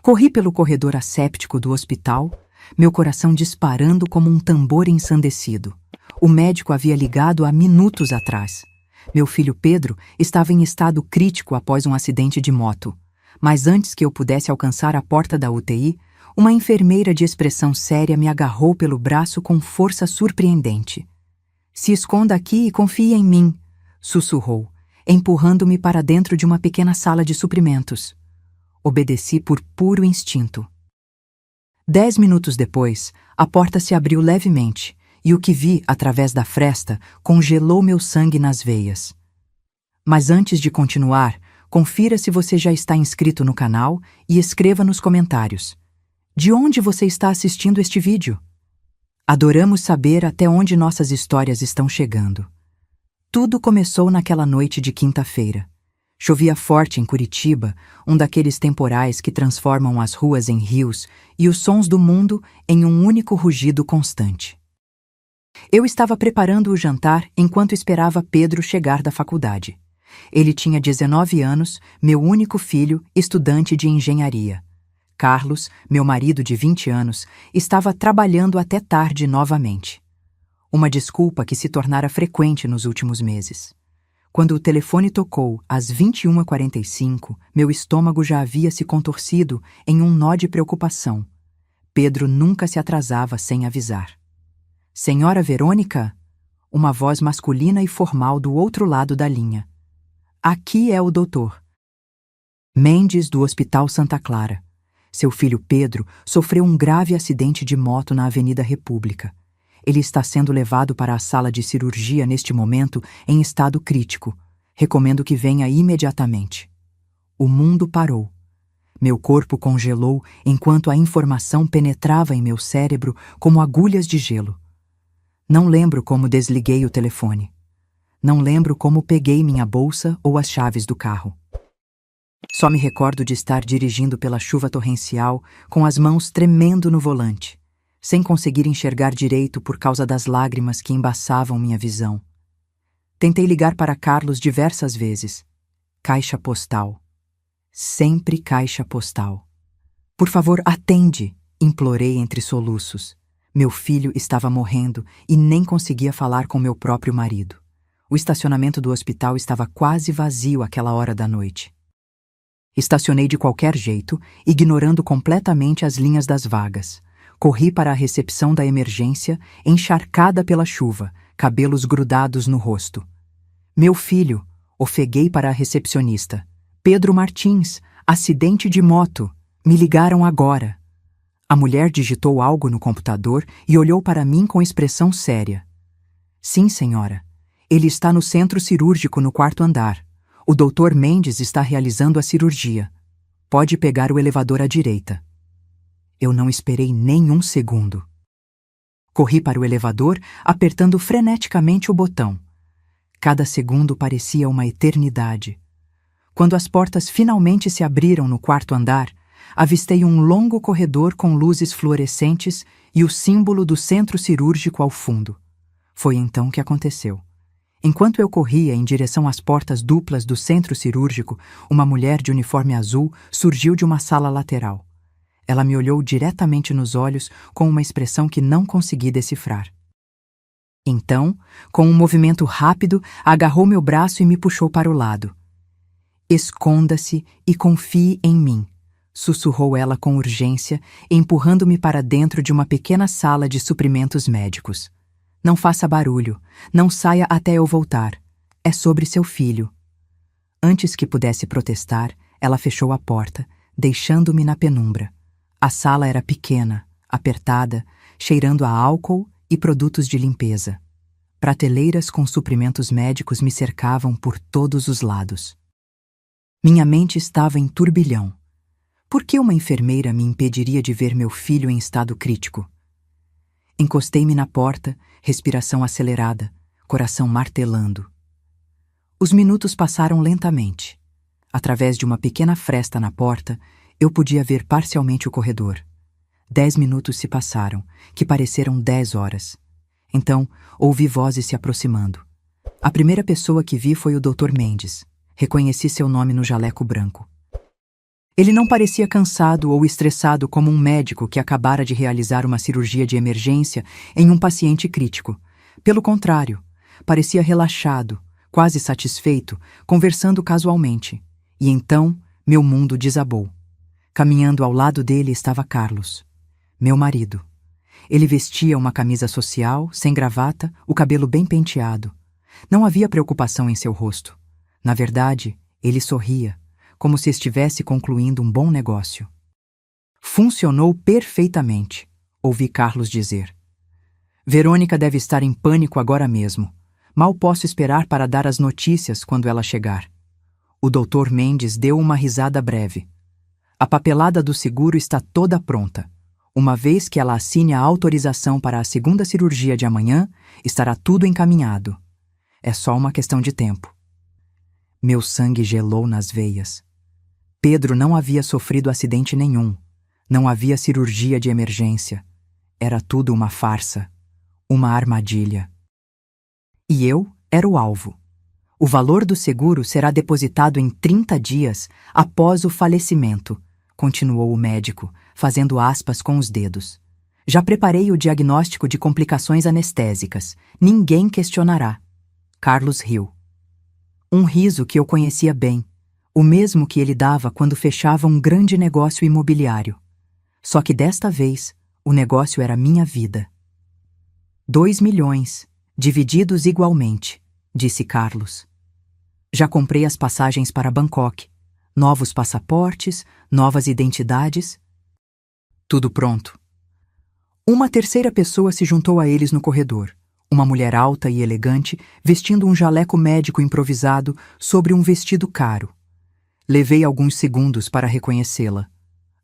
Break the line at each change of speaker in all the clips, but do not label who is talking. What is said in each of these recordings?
Corri pelo corredor asséptico do hospital, meu coração disparando como um tambor ensandecido. O médico havia ligado há minutos atrás. Meu filho Pedro estava em estado crítico após um acidente de moto. Mas antes que eu pudesse alcançar a porta da UTI, uma enfermeira de expressão séria me agarrou pelo braço com força surpreendente. "Se esconda aqui e confie em mim", sussurrou, empurrando-me para dentro de uma pequena sala de suprimentos. Obedeci por puro instinto. 10 minutos depois, a porta se abriu levemente e o que vi através da fresta congelou meu sangue nas veias. Mas antes de continuar, confira se você já está inscrito no canal e escreva nos comentários: de onde você está assistindo este vídeo? Adoramos saber até onde nossas histórias estão chegando. Tudo começou naquela noite de quinta-feira. Chovia forte em Curitiba, um daqueles temporais que transformam as ruas em rios e os sons do mundo em um único rugido constante. Eu estava preparando o jantar enquanto esperava Pedro chegar da faculdade. Ele tinha 19 anos, meu único filho, estudante de engenharia. Carlos, meu marido de 20 anos, estava trabalhando até tarde novamente. Uma desculpa que se tornara frequente nos últimos meses. Quando o telefone tocou às 21h45, meu estômago já havia se contorcido em um nó de preocupação. Pedro nunca se atrasava sem avisar. "Senhora Verônica?" Uma voz masculina e formal do outro lado da linha. "Aqui é o doutor Mendes, do Hospital Santa Clara. Seu filho Pedro sofreu um grave acidente de moto na Avenida República. Ele está sendo levado para a sala de cirurgia neste momento em estado crítico. Recomendo que venha imediatamente." O mundo parou. Meu corpo congelou enquanto a informação penetrava em meu cérebro como agulhas de gelo. Não lembro como desliguei o telefone. Não lembro como peguei minha bolsa ou as chaves do carro. Só me recordo de estar dirigindo pela chuva torrencial, com as mãos tremendo no volante, sem conseguir enxergar direito por causa das lágrimas que embaçavam minha visão. Tentei ligar para Carlos diversas vezes. Caixa postal. Sempre caixa postal. "Por favor, atende", implorei entre soluços. Meu filho estava morrendo e nem conseguia falar com meu próprio marido. O estacionamento do hospital estava quase vazio àquela hora da noite. Estacionei de qualquer jeito, ignorando completamente as linhas das vagas. Corri para a recepção da emergência, encharcada pela chuva, cabelos grudados no rosto. "Meu filho", ofeguei para a recepcionista. "Pedro Martins, acidente de moto. Me ligaram agora." A mulher digitou algo no computador e olhou para mim com expressão séria. "Sim, senhora. Ele está no centro cirúrgico no 4º andar. O Dr. Mendes está realizando a cirurgia. Pode pegar o elevador à direita." Eu não esperei nem um segundo. Corri para o elevador, apertando freneticamente o botão. Cada segundo parecia uma eternidade. Quando as portas finalmente se abriram no 4º andar, avistei um longo corredor com luzes fluorescentes e o símbolo do centro cirúrgico ao fundo. Foi então que aconteceu. Enquanto eu corria em direção às portas duplas do centro cirúrgico, uma mulher de uniforme azul surgiu de uma sala lateral. Ela me olhou diretamente nos olhos com uma expressão que não consegui decifrar. Então, com um movimento rápido, agarrou meu braço e me puxou para o lado. "Esconda-se e confie em mim", sussurrou ela com urgência, empurrando-me para dentro de uma pequena sala de suprimentos médicos. "Não faça barulho. Não saia até eu voltar. É sobre seu filho." Antes que pudesse protestar, ela fechou a porta, deixando-me na penumbra. A sala era pequena, apertada, cheirando a álcool e produtos de limpeza. Prateleiras com suprimentos médicos me cercavam por todos os lados. Minha mente estava em turbilhão. Por que uma enfermeira me impediria de ver meu filho em estado crítico? Encostei-me na porta, respiração acelerada, coração martelando. Os minutos passaram lentamente. Através de uma pequena fresta na porta, eu podia ver parcialmente o corredor. 10 minutos se passaram, que pareceram 10 horas. Então, ouvi vozes se aproximando. A primeira pessoa que vi foi o Dr. Mendes. Reconheci seu nome no jaleco branco. Ele não parecia cansado ou estressado como um médico que acabara de realizar uma cirurgia de emergência em um paciente crítico. Pelo contrário, parecia relaxado, quase satisfeito, conversando casualmente. E então, meu mundo desabou. Caminhando ao lado dele estava Carlos, meu marido. Ele vestia uma camisa social, sem gravata, o cabelo bem penteado. Não havia preocupação em seu rosto. Na verdade, ele sorria, como se estivesse concluindo um bom negócio. Funcionou perfeitamente, ouvi Carlos dizer. Verônica deve estar em pânico agora mesmo. Mal posso esperar para dar as notícias quando ela chegar. O Dr. Mendes deu uma risada breve. A papelada do seguro está toda pronta. Uma vez que ela assine a autorização para a segunda cirurgia de amanhã, estará tudo encaminhado. É só uma questão de tempo. Meu sangue gelou nas veias. Pedro não havia sofrido acidente nenhum. Não havia cirurgia de emergência. Era tudo uma farsa. Uma armadilha. E eu era o alvo. O valor do seguro será depositado em 30 dias após o falecimento, continuou o médico, fazendo aspas com os dedos. Já preparei o diagnóstico de complicações anestésicas. Ninguém questionará. Carlos riu. Um riso que eu conhecia bem, o mesmo que ele dava quando fechava um grande negócio imobiliário. Só que desta vez, o negócio era minha vida. 2 milhões, divididos igualmente, disse Carlos. Já comprei as passagens para Bangkok, novos passaportes, novas identidades. Tudo pronto. Uma terceira pessoa se juntou a eles no corredor. Uma mulher alta e elegante, vestindo um jaleco médico improvisado sobre um vestido caro. Levei alguns segundos para reconhecê-la.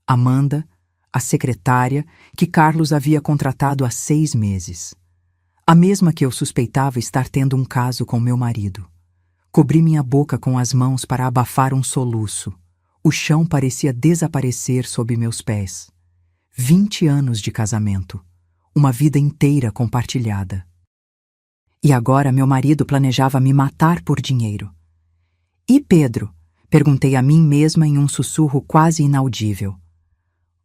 Amanda, a secretária, que Carlos havia contratado há 6 meses. A mesma que eu suspeitava estar tendo um caso com meu marido. Cobri minha boca com as mãos para abafar um soluço. O chão parecia desaparecer sob meus pés. 20 anos de casamento. Uma vida inteira compartilhada. E agora meu marido planejava me matar por dinheiro. E Pedro? Perguntei a mim mesma em um sussurro quase inaudível.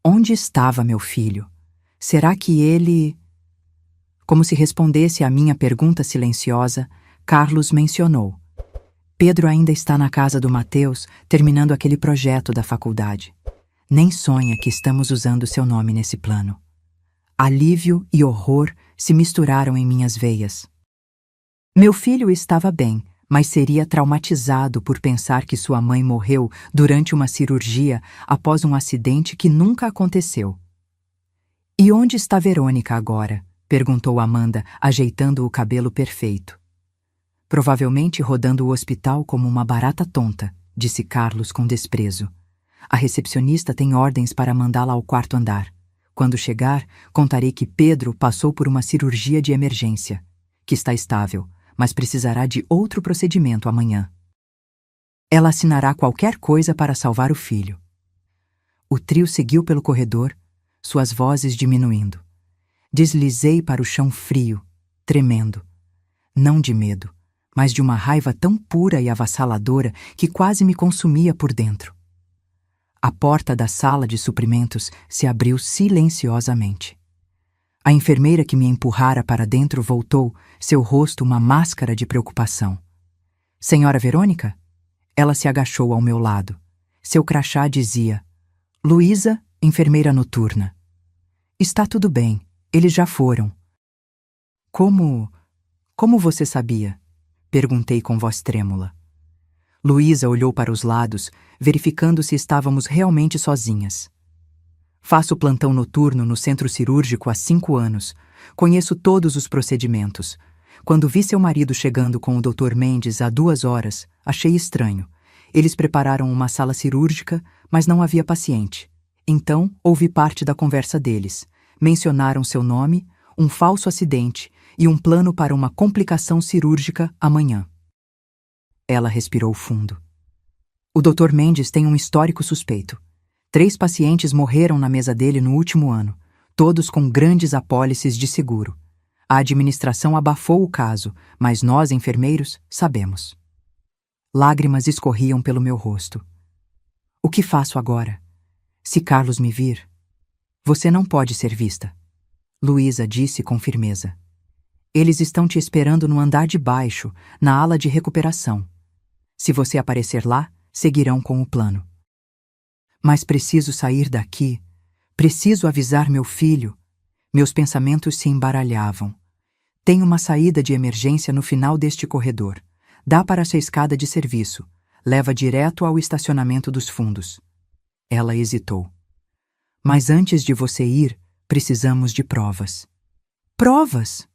Onde estava meu filho? Será que ele... Como se respondesse à minha pergunta silenciosa, Carlos mencionou. Pedro ainda está na casa do Mateus, terminando aquele projeto da faculdade. Nem sonha que estamos usando seu nome nesse plano. Alívio e horror se misturaram em minhas veias. Meu filho estava bem, mas seria traumatizado por pensar que sua mãe morreu durante uma cirurgia após um acidente que nunca aconteceu. E onde está Verônica agora? Perguntou Amanda, ajeitando o cabelo perfeito. Provavelmente rodando o hospital como uma barata tonta, disse Carlos com desprezo. A recepcionista tem ordens para mandá-la ao 4º andar. Quando chegar, contarei que Pedro passou por uma cirurgia de emergência, que está estável, mas precisará de outro procedimento amanhã. Ela assinará qualquer coisa para salvar o filho. O trio seguiu pelo corredor, suas vozes diminuindo. Deslizei para o chão frio, tremendo. Não de medo, mas de uma raiva tão pura e avassaladora que quase me consumia por dentro. A porta da sala de suprimentos se abriu silenciosamente. A enfermeira que me empurrara para dentro voltou, seu rosto uma máscara de preocupação. Senhora Verônica? Ela se agachou ao meu lado. Seu crachá dizia: Luísa, enfermeira noturna. Está tudo bem, eles já foram. Como você sabia? Perguntei com voz trêmula. Luísa olhou para os lados, verificando se estávamos realmente sozinhas. Faço plantão noturno no centro cirúrgico há 5 anos. Conheço todos os procedimentos. Quando vi seu marido chegando com o Dr. Mendes há 2 horas, achei estranho. Eles prepararam uma sala cirúrgica, mas não havia paciente. Então, ouvi parte da conversa deles. Mencionaram seu nome, um falso acidente e um plano para uma complicação cirúrgica amanhã. Ela respirou fundo. O Dr. Mendes tem um histórico suspeito. 3 pacientes morreram na mesa dele no último ano, todos com grandes apólices de seguro. A administração abafou o caso, mas nós, enfermeiros, sabemos. Lágrimas escorriam pelo meu rosto. O que faço agora? Se Carlos me vir... Você não pode ser vista, Luísa disse com firmeza. Eles estão te esperando no andar de baixo, na ala de recuperação. Se você aparecer lá, seguirão com o plano. Mas preciso sair daqui. Preciso avisar meu filho. Meus pensamentos se embaralhavam. Tem uma saída de emergência no final deste corredor. Dá para essa escada de serviço. Leva direto ao estacionamento dos fundos. Ela hesitou. Mas antes de você ir, precisamos de provas. Provas?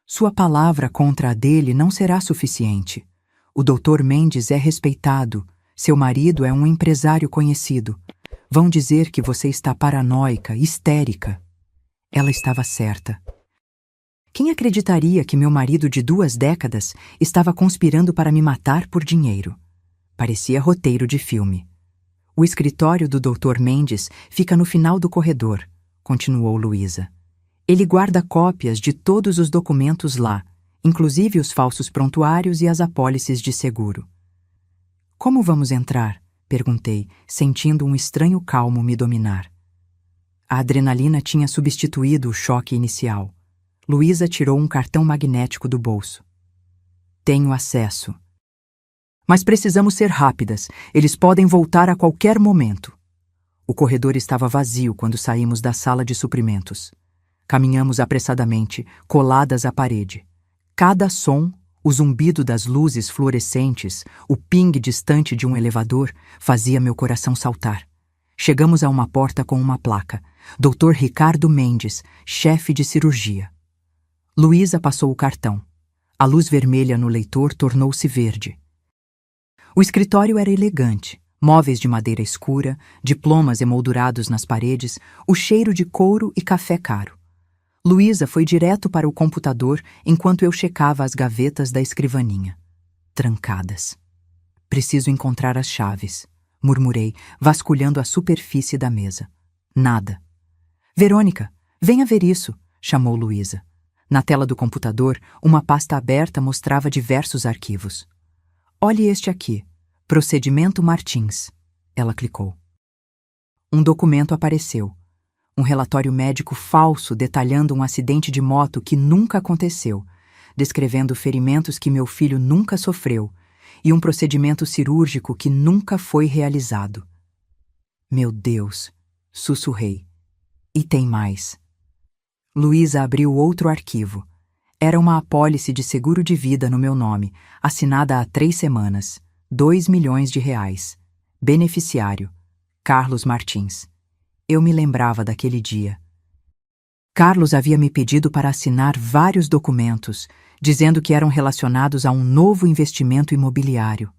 Sua palavra contra a dele não será suficiente. O Dr. Mendes é respeitado. Seu marido é um empresário conhecido. Vão dizer que você está paranoica, histérica. Ela estava certa. Quem acreditaria que meu marido de 2 décadas estava conspirando para me matar por dinheiro? Parecia roteiro de filme. O escritório do Dr. Mendes fica no final do corredor, continuou Luísa. Ele guarda cópias de todos os documentos lá, inclusive os falsos prontuários e as apólices de seguro. Como vamos entrar? Perguntei, sentindo um estranho calmo me dominar. A adrenalina tinha substituído o choque inicial. Luísa tirou um cartão magnético do bolso. Tenho acesso. Mas precisamos ser rápidas. Eles podem voltar a qualquer momento. O corredor estava vazio quando saímos da sala de suprimentos. Caminhamos apressadamente, coladas à parede. Cada som, o zumbido das luzes fluorescentes, o ping distante de um elevador, fazia meu coração saltar. Chegamos a uma porta com uma placa. Dr. Ricardo Mendes, chefe de cirurgia. Luísa passou o cartão. A luz vermelha no leitor tornou-se verde. O escritório era elegante. Móveis de madeira escura, diplomas emoldurados nas paredes, o cheiro de couro e café caro. Luísa foi direto para o computador enquanto eu checava as gavetas da escrivaninha. Trancadas. Preciso encontrar as chaves, murmurei, vasculhando a superfície da mesa. Nada. Verônica, venha ver isso, chamou Luísa. Na tela do computador, uma pasta aberta mostrava diversos arquivos. Olhe este aqui. Procedimento Martins. Ela clicou. Um documento apareceu. Um relatório médico falso detalhando um acidente de moto que nunca aconteceu, descrevendo ferimentos que meu filho nunca sofreu e um procedimento cirúrgico que nunca foi realizado. Meu Deus, sussurrei. E tem mais. Luísa abriu outro arquivo. Era uma apólice de seguro de vida no meu nome, assinada há 3 semanas. 2 milhões de reais. Beneficiário: Carlos Martins. Eu me lembrava daquele dia. Carlos havia me pedido para assinar vários documentos, dizendo que eram relacionados a um novo investimento imobiliário.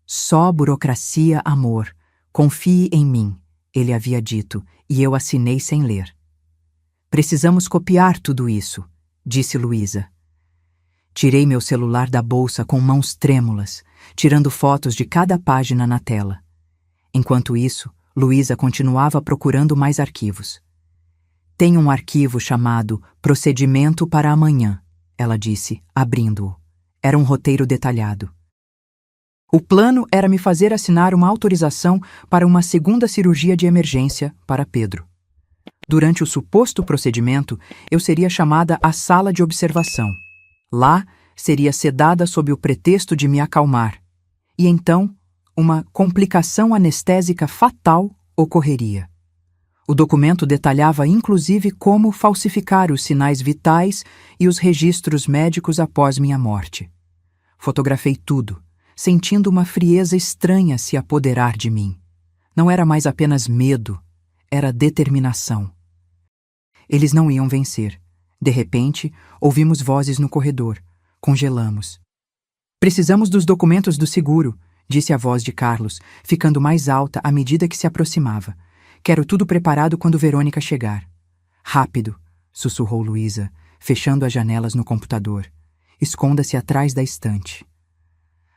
Só burocracia, amor. Confie em mim, ele havia dito, e eu assinei sem ler. Precisamos copiar tudo isso, disse Luísa. Tirei meu celular da bolsa com mãos trêmulas, tirando fotos de cada página na tela. Enquanto isso, Luísa continuava procurando mais arquivos. Tem um arquivo chamado Procedimento para Amanhã, ela disse, abrindo-o. Era um roteiro detalhado. O plano era me fazer assinar uma autorização para uma segunda cirurgia de emergência para Pedro. Durante o suposto procedimento, eu seria chamada à sala de observação. Lá, seria sedada sob o pretexto de me acalmar. E então, uma complicação anestésica fatal ocorreria. O documento detalhava inclusive como falsificar os sinais vitais e os registros médicos após minha morte. Fotografei tudo, sentindo uma frieza estranha se apoderar de mim. Não era mais apenas medo, era determinação. Eles não iam vencer. De repente, ouvimos vozes no corredor. Congelamos. Precisamos dos documentos do seguro, disse a voz de Carlos, ficando mais alta à medida que se aproximava. Quero tudo preparado quando Verônica chegar. Rápido, sussurrou Luísa, fechando as janelas no computador. Esconda-se atrás da estante.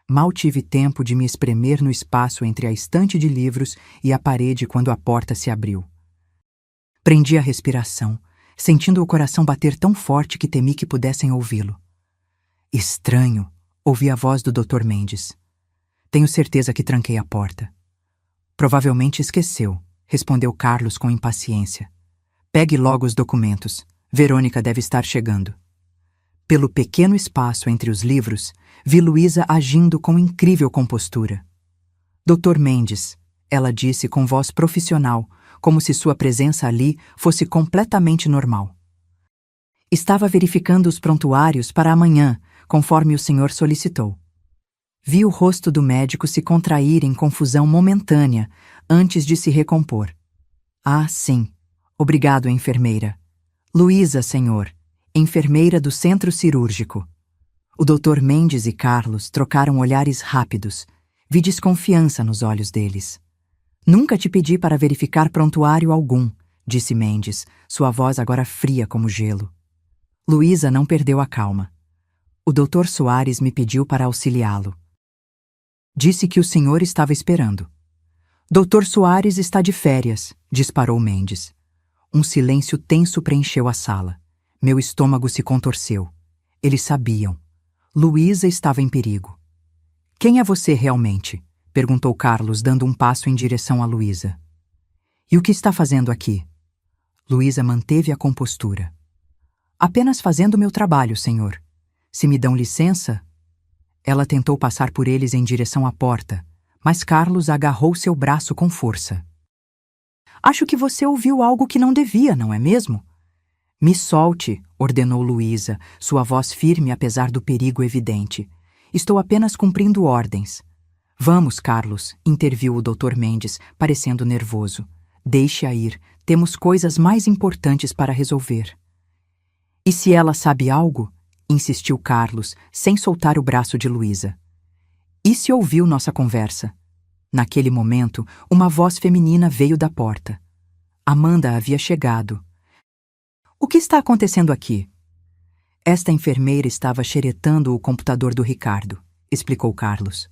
Mal tive tempo de me espremer no espaço entre a estante de livros e a parede quando a porta se abriu. Prendi a respiração, sentindo o coração bater tão forte que temi que pudessem ouvi-lo. Estranho, ouvi a voz do Dr. Mendes. Tenho certeza que tranquei a porta. Provavelmente esqueceu, respondeu Carlos com impaciência. Pegue logo os documentos. Verônica deve estar chegando. Pelo pequeno espaço entre os livros, vi Luísa agindo com incrível compostura. Dr. Mendes, ela disse com voz profissional, como se sua presença ali fosse completamente normal. Estava verificando os prontuários para amanhã, conforme o senhor solicitou. Vi o rosto do médico se contrair em confusão momentânea, antes de se recompor. Ah, sim. Obrigado, enfermeira. Luísa, senhor, enfermeira do centro cirúrgico. O Dr. Mendes e Carlos trocaram olhares rápidos. Vi desconfiança nos olhos deles. Nunca te pedi para verificar prontuário algum, disse Mendes, sua voz agora fria como gelo. Luísa não perdeu a calma. O Dr. Soares me pediu para auxiliá-lo. Disse que o senhor estava esperando. Dr. Soares está de férias, disparou Mendes. Um silêncio tenso preencheu a sala. Meu estômago se contorceu. Eles sabiam. Luísa estava em perigo. Quem é você realmente? Perguntou Carlos, dando um passo em direção a Luísa. E o que está fazendo aqui? Luísa manteve a compostura. Apenas fazendo meu trabalho, senhor. Se me dão licença... Ela tentou passar por eles em direção à porta, mas Carlos agarrou seu braço com força. Acho que você ouviu algo que não devia, não é mesmo? Me solte, ordenou Luísa, sua voz firme apesar do perigo evidente. Estou apenas cumprindo ordens. Vamos, Carlos, interviu o Dr. Mendes, parecendo nervoso. Deixe-a ir, temos coisas mais importantes para resolver. E se ela sabe algo? Insistiu Carlos, sem soltar o braço de Luísa. E se ouviu nossa conversa? Naquele momento, uma voz feminina veio da porta. Amanda havia chegado. O que está acontecendo aqui? Esta enfermeira estava xeretando o computador do Ricardo, explicou Carlos.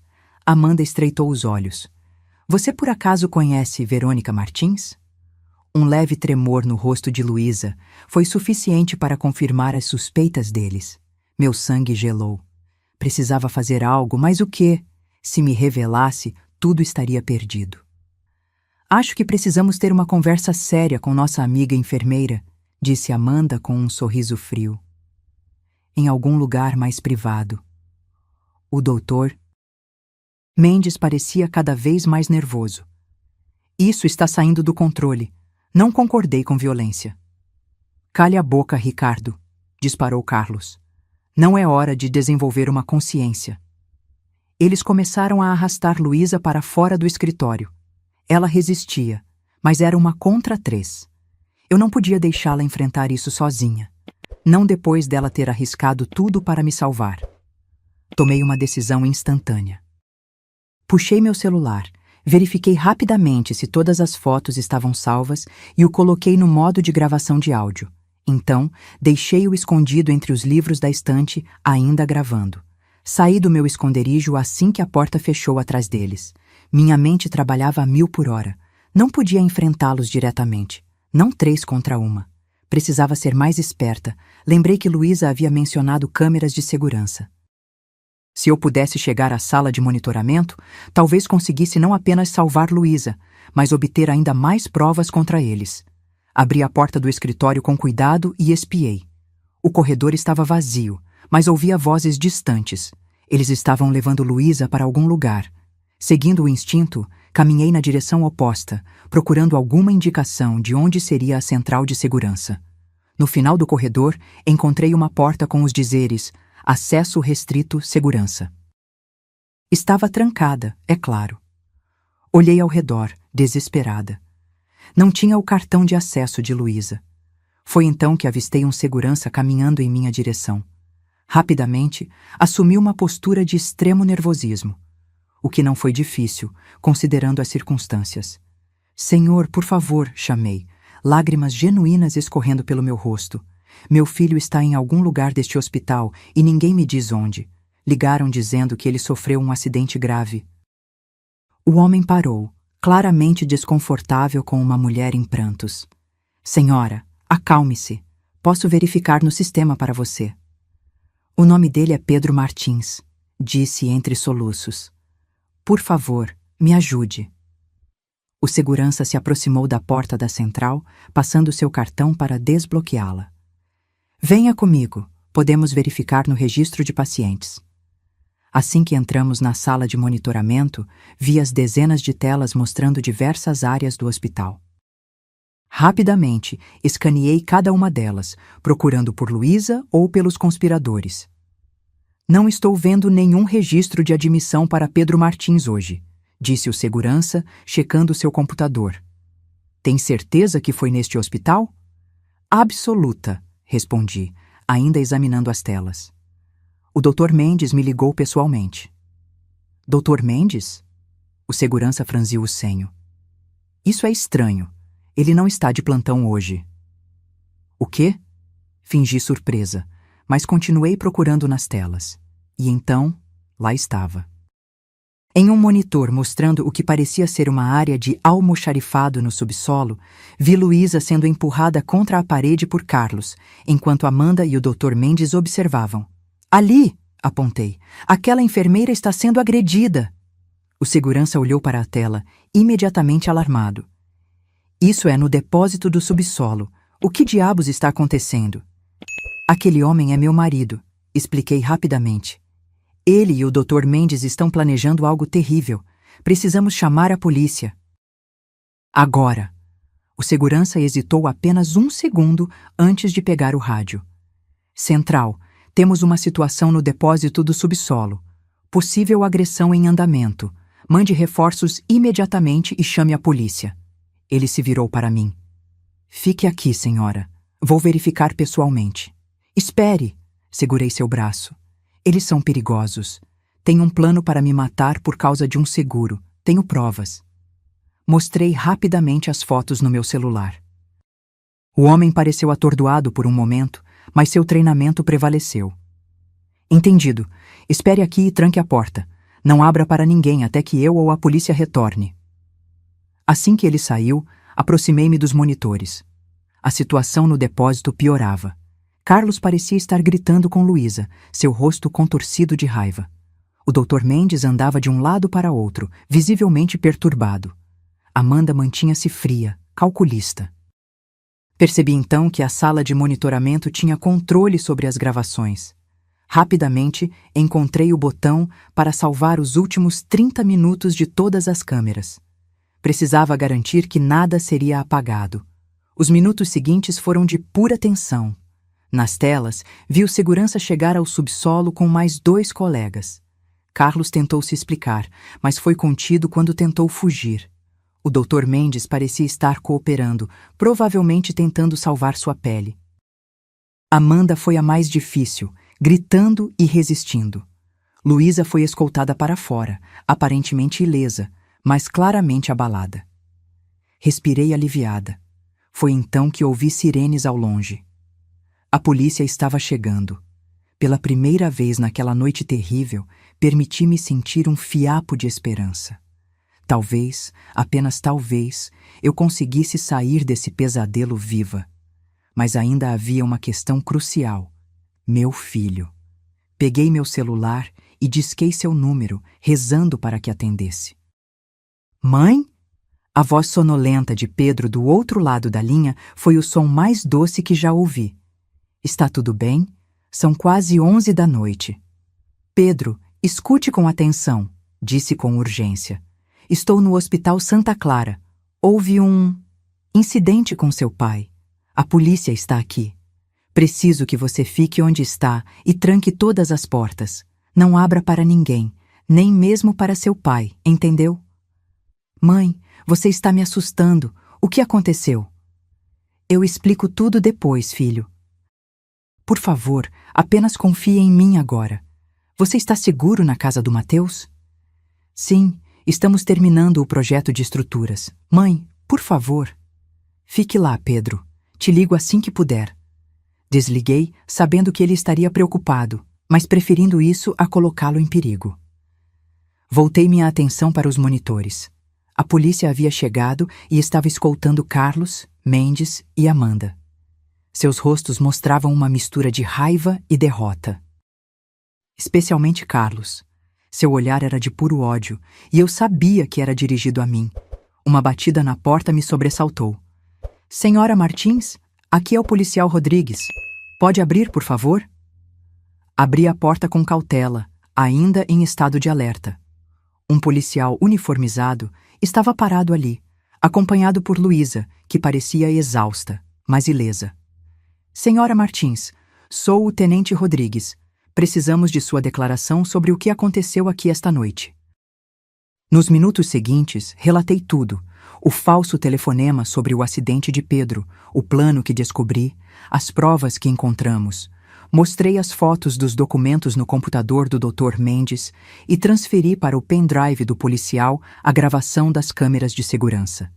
Amanda estreitou os olhos. Você por acaso conhece Verônica Martins? Um leve tremor no rosto de Luísa foi suficiente para confirmar as suspeitas deles. Meu sangue gelou. Precisava fazer algo, mas o quê? Se me revelasse, tudo estaria perdido. Acho que precisamos ter uma conversa séria com nossa amiga enfermeira, disse Amanda com um sorriso frio. Em algum lugar mais privado. O doutor Mendes parecia cada vez mais nervoso. Isso está saindo do controle. Não concordei com violência. Cale a boca, Ricardo, disparou Carlos. Não é hora de desenvolver uma consciência. Eles começaram a arrastar Luísa para fora do escritório. Ela resistia, mas era uma contra 3. Eu não podia deixá-la enfrentar isso sozinha. Não depois dela ter arriscado tudo para me salvar. Tomei uma decisão instantânea. Puxei meu celular, verifiquei rapidamente se todas as fotos estavam salvas e o coloquei no modo de gravação de áudio. Então, deixei-o escondido entre os livros da estante, ainda gravando. Saí do meu esconderijo assim que a porta fechou atrás deles. Minha mente trabalhava a 1000 por hora. Não podia enfrentá-los diretamente. Não 3 contra 1. Precisava ser mais esperta. Lembrei que Luísa havia mencionado câmeras de segurança. Se eu pudesse chegar à sala de monitoramento, talvez conseguisse não apenas salvar Luísa, mas obter ainda mais provas contra eles. Abri a porta do escritório com cuidado e espiei. O corredor estava vazio, mas ouvia vozes distantes. Eles estavam levando Luísa para algum lugar. Seguindo o instinto, caminhei na direção oposta, procurando alguma indicação de onde seria a central de segurança. No final do corredor, encontrei uma porta com os dizeres Acesso restrito, segurança. Estava trancada, é claro. Olhei ao redor, desesperada. Não tinha o cartão de acesso de Luísa. Foi então que avistei um segurança caminhando em minha direção. Rapidamente, assumi uma postura de extremo nervosismo. O que não foi difícil, considerando as circunstâncias. Senhor, por favor, chamei, lágrimas genuínas escorrendo pelo meu rosto. Meu filho está em algum lugar deste hospital e ninguém me diz onde. Ligaram dizendo que ele sofreu um acidente grave. O homem parou, claramente desconfortável com uma mulher em prantos. Senhora, acalme-se. Posso verificar no sistema para você. O nome dele é Pedro Martins, disse entre soluços. Por favor, me ajude. O segurança se aproximou da porta da central, passando seu cartão para desbloqueá-la. Venha comigo, podemos verificar no registro de pacientes. Assim que entramos na sala de monitoramento, vi as dezenas de telas mostrando diversas áreas do hospital. Rapidamente, escaneei cada uma delas, procurando por Luísa ou pelos conspiradores. Não estou vendo nenhum registro de admissão para Pedro Martins hoje, disse o segurança, checando seu computador. Tem certeza que foi neste hospital? Absoluta, respondi, ainda examinando as telas. O Dr. Mendes me ligou pessoalmente. Dr. Mendes? O segurança franziu o senho. Isso é estranho. Ele não está de plantão hoje. O quê? Fingi surpresa, mas continuei procurando nas telas. E então, lá estava. Em um monitor mostrando o que parecia ser uma área de almoxarifado no subsolo, vi Luísa sendo empurrada contra a parede por Carlos, enquanto Amanda e o Dr. Mendes observavam. Ali, apontei, aquela enfermeira está sendo agredida. O segurança olhou para a tela, imediatamente alarmado. Isso é no depósito do subsolo. O que diabos está acontecendo? Aquele homem é meu marido, expliquei rapidamente. Ele e o Dr. Mendes estão planejando algo terrível. Precisamos chamar a polícia. Agora. O segurança hesitou apenas um segundo antes de pegar o rádio. Central, temos uma situação no depósito do subsolo. Possível agressão em andamento. Mande reforços imediatamente e chame a polícia. Ele se virou para mim. Fique aqui, senhora. Vou verificar pessoalmente. Espere! Segurei seu braço. Eles são perigosos. Tem um plano para me matar por causa de um seguro. Tenho provas. Mostrei rapidamente as fotos no meu celular. O homem pareceu atordoado por um momento, mas seu treinamento prevaleceu. Entendido. Espere aqui e tranque a porta. Não abra para ninguém até que eu ou a polícia retorne. Assim que ele saiu, aproximei-me dos monitores. A situação no depósito piorava. Carlos parecia estar gritando com Luísa, seu rosto contorcido de raiva. O Dr. Mendes andava de um lado para outro, visivelmente perturbado. Amanda mantinha-se fria, calculista. Percebi então que a sala de monitoramento tinha controle sobre as gravações. Rapidamente, encontrei o botão para salvar os últimos 30 minutos de todas as câmeras. Precisava garantir que nada seria apagado. Os minutos seguintes foram de pura tensão. Nas telas, vi o segurança chegar ao subsolo com mais 2 colegas. Carlos tentou se explicar, mas foi contido quando tentou fugir. O Dr. Mendes parecia estar cooperando, provavelmente tentando salvar sua pele. Amanda foi a mais difícil, gritando e resistindo. Luísa foi escoltada para fora, aparentemente ilesa, mas claramente abalada. Respirei aliviada. Foi então que ouvi sirenes ao longe. A polícia estava chegando. Pela primeira vez naquela noite terrível, permiti-me sentir um fiapo de esperança. Talvez, apenas talvez, eu conseguisse sair desse pesadelo viva. Mas ainda havia uma questão crucial. Meu filho. Peguei meu celular e disquei seu número, rezando para que atendesse. Mãe? A voz sonolenta de Pedro do outro lado da linha foi o som mais doce que já ouvi. Está tudo bem? São quase 11 da noite. Pedro, escute com atenção, disse com urgência. Estou no Hospital Santa Clara. Houve um incidente com seu pai. A polícia está aqui. Preciso que você fique onde está e tranque todas as portas. Não abra para ninguém, nem mesmo para seu pai, entendeu? Mãe, você está me assustando. O que aconteceu? Eu explico tudo depois, filho. Por favor, apenas confie em mim agora. Você está seguro na casa do Mateus? Sim, estamos terminando o projeto de estruturas. Mãe, por favor. Fique lá, Pedro. Te ligo assim que puder. Desliguei, sabendo que ele estaria preocupado, mas preferindo isso a colocá-lo em perigo. Voltei minha atenção para os monitores. A polícia havia chegado e estava escoltando Carlos, Mendes e Amanda. Seus rostos mostravam uma mistura de raiva e derrota. Especialmente Carlos. Seu olhar era de puro ódio, e eu sabia que era dirigido a mim. Uma batida na porta me sobressaltou. Senhora Martins, aqui é o policial Rodrigues. Pode abrir, por favor? Abri a porta com cautela, ainda em estado de alerta. Um policial uniformizado estava parado ali, acompanhado por Luísa, que parecia exausta, mas ilesa. Senhora Martins, sou o tenente Rodrigues. Precisamos de sua declaração sobre o que aconteceu aqui esta noite. Nos minutos seguintes, relatei tudo. O falso telefonema sobre o acidente de Pedro, o plano que descobri, as provas que encontramos. Mostrei as fotos dos documentos no computador do Dr. Mendes e transferi para o pendrive do policial a gravação das câmeras de segurança.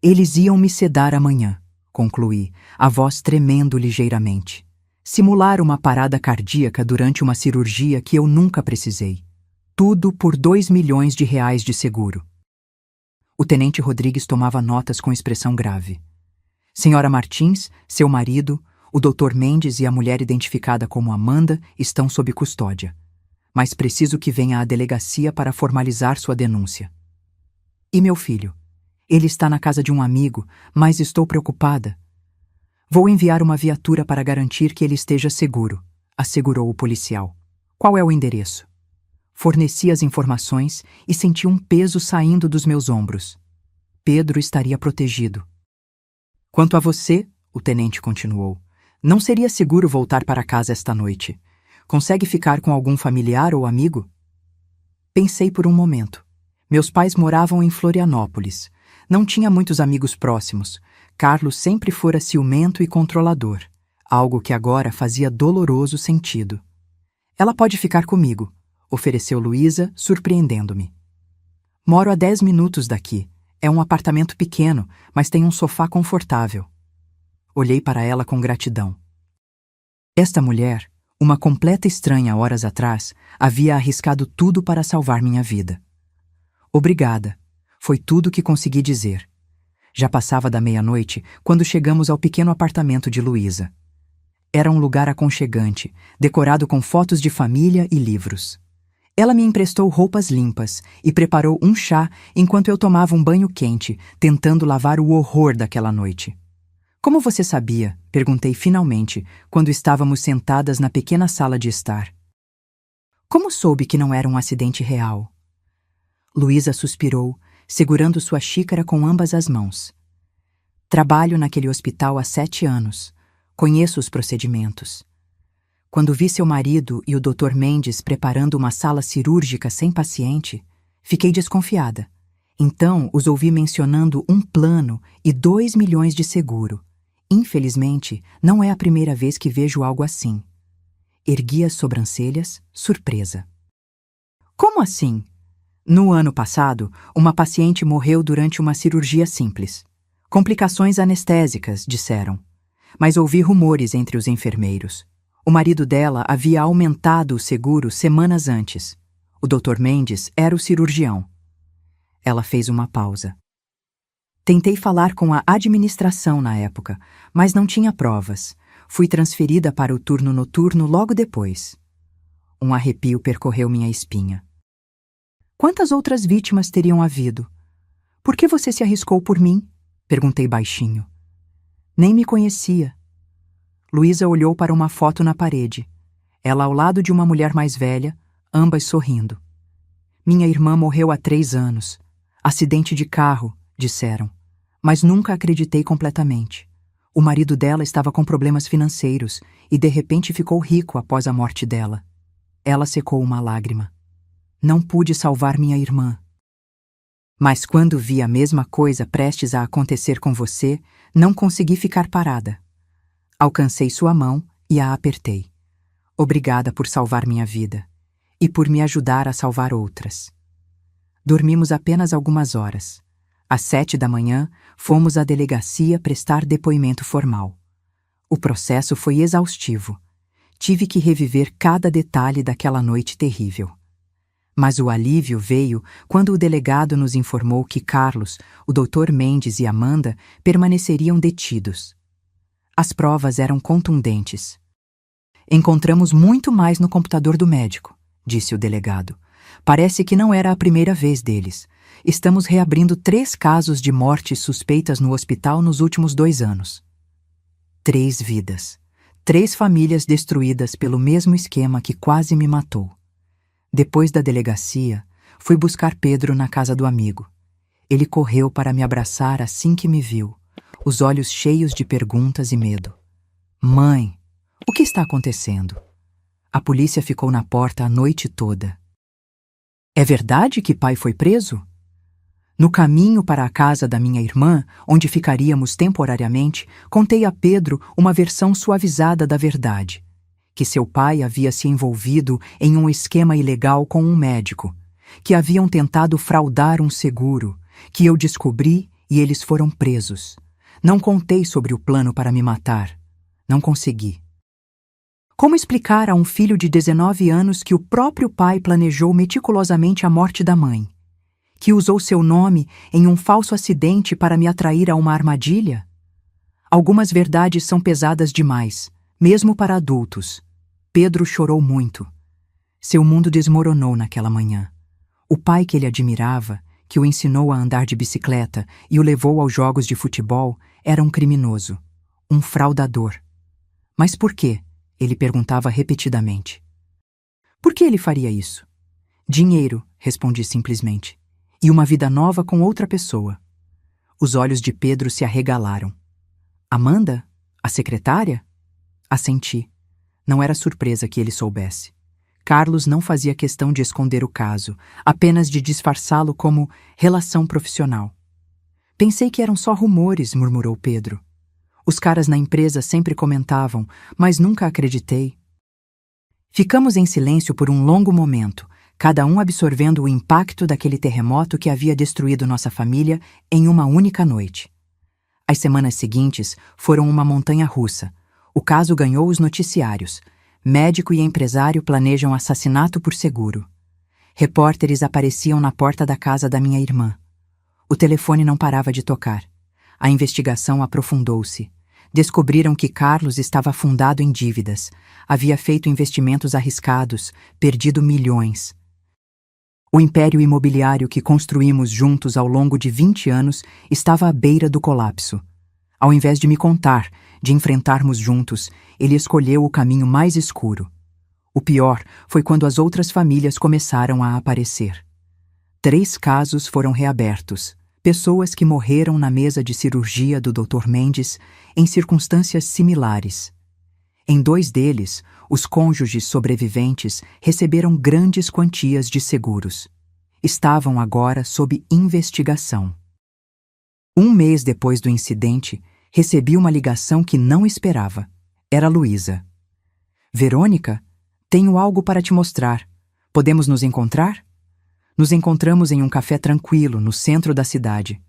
Eles iam me sedar amanhã, concluí, a voz tremendo ligeiramente. Simular uma parada cardíaca durante uma cirurgia que eu nunca precisei. Tudo por R$2 milhões de seguro. O tenente Rodrigues tomava notas com expressão grave. Senhora Martins, seu marido, o Dr. Mendes e a mulher identificada como Amanda estão sob custódia. Mas preciso que venha à delegacia para formalizar sua denúncia. E meu filho? Ele está na casa de um amigo, mas estou preocupada. Vou enviar uma viatura para garantir que ele esteja seguro, assegurou o policial. Qual é o endereço? Forneci as informações e senti um peso saindo dos meus ombros. Pedro estaria protegido. Quanto a você, o tenente continuou, não seria seguro voltar para casa esta noite. Consegue ficar com algum familiar ou amigo? Pensei por um momento. Meus pais moravam em Florianópolis. Não tinha muitos amigos próximos. Carlos sempre fora ciumento e controlador, algo que agora fazia doloroso sentido. Ela pode ficar comigo, ofereceu Luísa, surpreendendo-me. Moro a 10 minutos daqui. É um apartamento pequeno, mas tem um sofá confortável. Olhei para ela com gratidão. Esta mulher, uma completa estranha horas atrás, havia arriscado tudo para salvar minha vida. Obrigada. Foi tudo que consegui dizer. Já passava da meia-noite quando chegamos ao pequeno apartamento de Luísa. Era um lugar aconchegante, decorado com fotos de família e livros. Ela me emprestou roupas limpas e preparou um chá enquanto eu tomava um banho quente, tentando lavar o horror daquela noite. Como você sabia? Perguntei finalmente, quando estávamos sentadas na pequena sala de estar. Como soube que não era um acidente real? Luísa suspirou, segurando sua xícara com ambas as mãos. Trabalho naquele hospital há 7 anos. Conheço os procedimentos. Quando vi seu marido e o Dr. Mendes preparando uma sala cirúrgica sem paciente, fiquei desconfiada. Então os ouvi mencionando um plano e R$2 milhões de seguro. Infelizmente, não é a primeira vez que vejo algo assim. Ergui as sobrancelhas, surpresa. Como assim? No ano passado, uma paciente morreu durante uma cirurgia simples. Complicações anestésicas, disseram. Mas ouvi rumores entre os enfermeiros. O marido dela havia aumentado o seguro semanas antes. O Dr. Mendes era o cirurgião. Ela fez uma pausa. Tentei falar com a administração na época, mas não tinha provas. Fui transferida para o turno noturno logo depois. Um arrepio percorreu minha espinha. Quantas outras vítimas teriam havido? Por que você se arriscou por mim? Perguntei baixinho. Nem me conhecia. Luísa olhou para uma foto na parede. Ela ao lado de uma mulher mais velha, ambas sorrindo. Minha irmã morreu há 3 anos. Acidente de carro, disseram. Mas nunca acreditei completamente. O marido dela estava com problemas financeiros e de repente ficou rico após a morte dela. Ela secou uma lágrima. Não pude salvar minha irmã. Mas quando vi a mesma coisa prestes a acontecer com você, não consegui ficar parada. Alcancei sua mão e a apertei. Obrigada por salvar minha vida e por me ajudar a salvar outras. Dormimos apenas algumas horas. Às 7 da manhã, fomos à delegacia prestar depoimento formal. O processo foi exaustivo. Tive que reviver cada detalhe daquela noite terrível. Mas o alívio veio quando o delegado nos informou que Carlos, o Dr. Mendes e Amanda permaneceriam detidos. As provas eram contundentes. Encontramos muito mais no computador do médico, disse o delegado. Parece que não era a primeira vez deles. estamos reabrindo 3 casos de mortes suspeitas no hospital nos últimos 2 anos. 3 vidas. 3 famílias destruídas pelo mesmo esquema que quase me matou. Depois da delegacia, fui buscar Pedro na casa do amigo. Ele correu para me abraçar assim que me viu, os olhos cheios de perguntas e medo. Mãe, o que está acontecendo? A polícia ficou na porta a noite toda. É verdade que pai foi preso? No caminho para a casa da minha irmã, onde ficaríamos temporariamente, contei a Pedro uma versão suavizada da verdade. Que seu pai havia se envolvido em um esquema ilegal com um médico, que haviam tentado fraudar um seguro, que eu descobri e eles foram presos. Não contei sobre o plano para me matar. Não consegui. Como explicar a um filho de 19 anos que o próprio pai planejou meticulosamente a morte da mãe? Que usou seu nome em um falso acidente para me atrair a uma armadilha? Algumas verdades são pesadas demais, mesmo para adultos. Pedro chorou muito. Seu mundo desmoronou naquela manhã. O pai que ele admirava, que o ensinou a andar de bicicleta e o levou aos jogos de futebol, era um criminoso, um fraudador. Mas por quê? Ele perguntava repetidamente. Por que ele faria isso? Dinheiro, respondi simplesmente. E uma vida nova com outra pessoa. Os olhos de Pedro se arregalaram. Amanda? A secretária? Assenti. Não era surpresa que ele soubesse. Carlos não fazia questão de esconder o caso, apenas de disfarçá-lo como relação profissional. Pensei que eram só rumores, murmurou Pedro. Os caras na empresa sempre comentavam, mas nunca acreditei. Ficamos em silêncio por um longo momento, cada um absorvendo o impacto daquele terremoto que havia destruído nossa família em uma única noite. As semanas seguintes foram uma montanha-russa. O caso ganhou os noticiários. Médico e empresário planejam assassinato por seguro. Repórteres apareciam na porta da casa da minha irmã. O telefone não parava de tocar. A investigação aprofundou-se. Descobriram que Carlos estava afundado em dívidas, havia feito investimentos arriscados, perdido milhões. O império imobiliário que construímos juntos ao longo de 20 anos estava à beira do colapso. Ao invés de me contar, de enfrentarmos juntos, ele escolheu o caminho mais escuro. O pior foi quando as outras famílias começaram a aparecer. 3 casos foram reabertos. Pessoas que morreram na mesa de cirurgia do Dr. Mendes em circunstâncias similares. Em 2 deles, os cônjuges sobreviventes receberam grandes quantias de seguros. Estavam agora sob investigação. 1 mês depois do incidente, recebi uma ligação que não esperava. Era Luísa. Verônica, tenho algo para te mostrar. Podemos nos encontrar? Nos encontramos em um café tranquilo, no centro da cidade.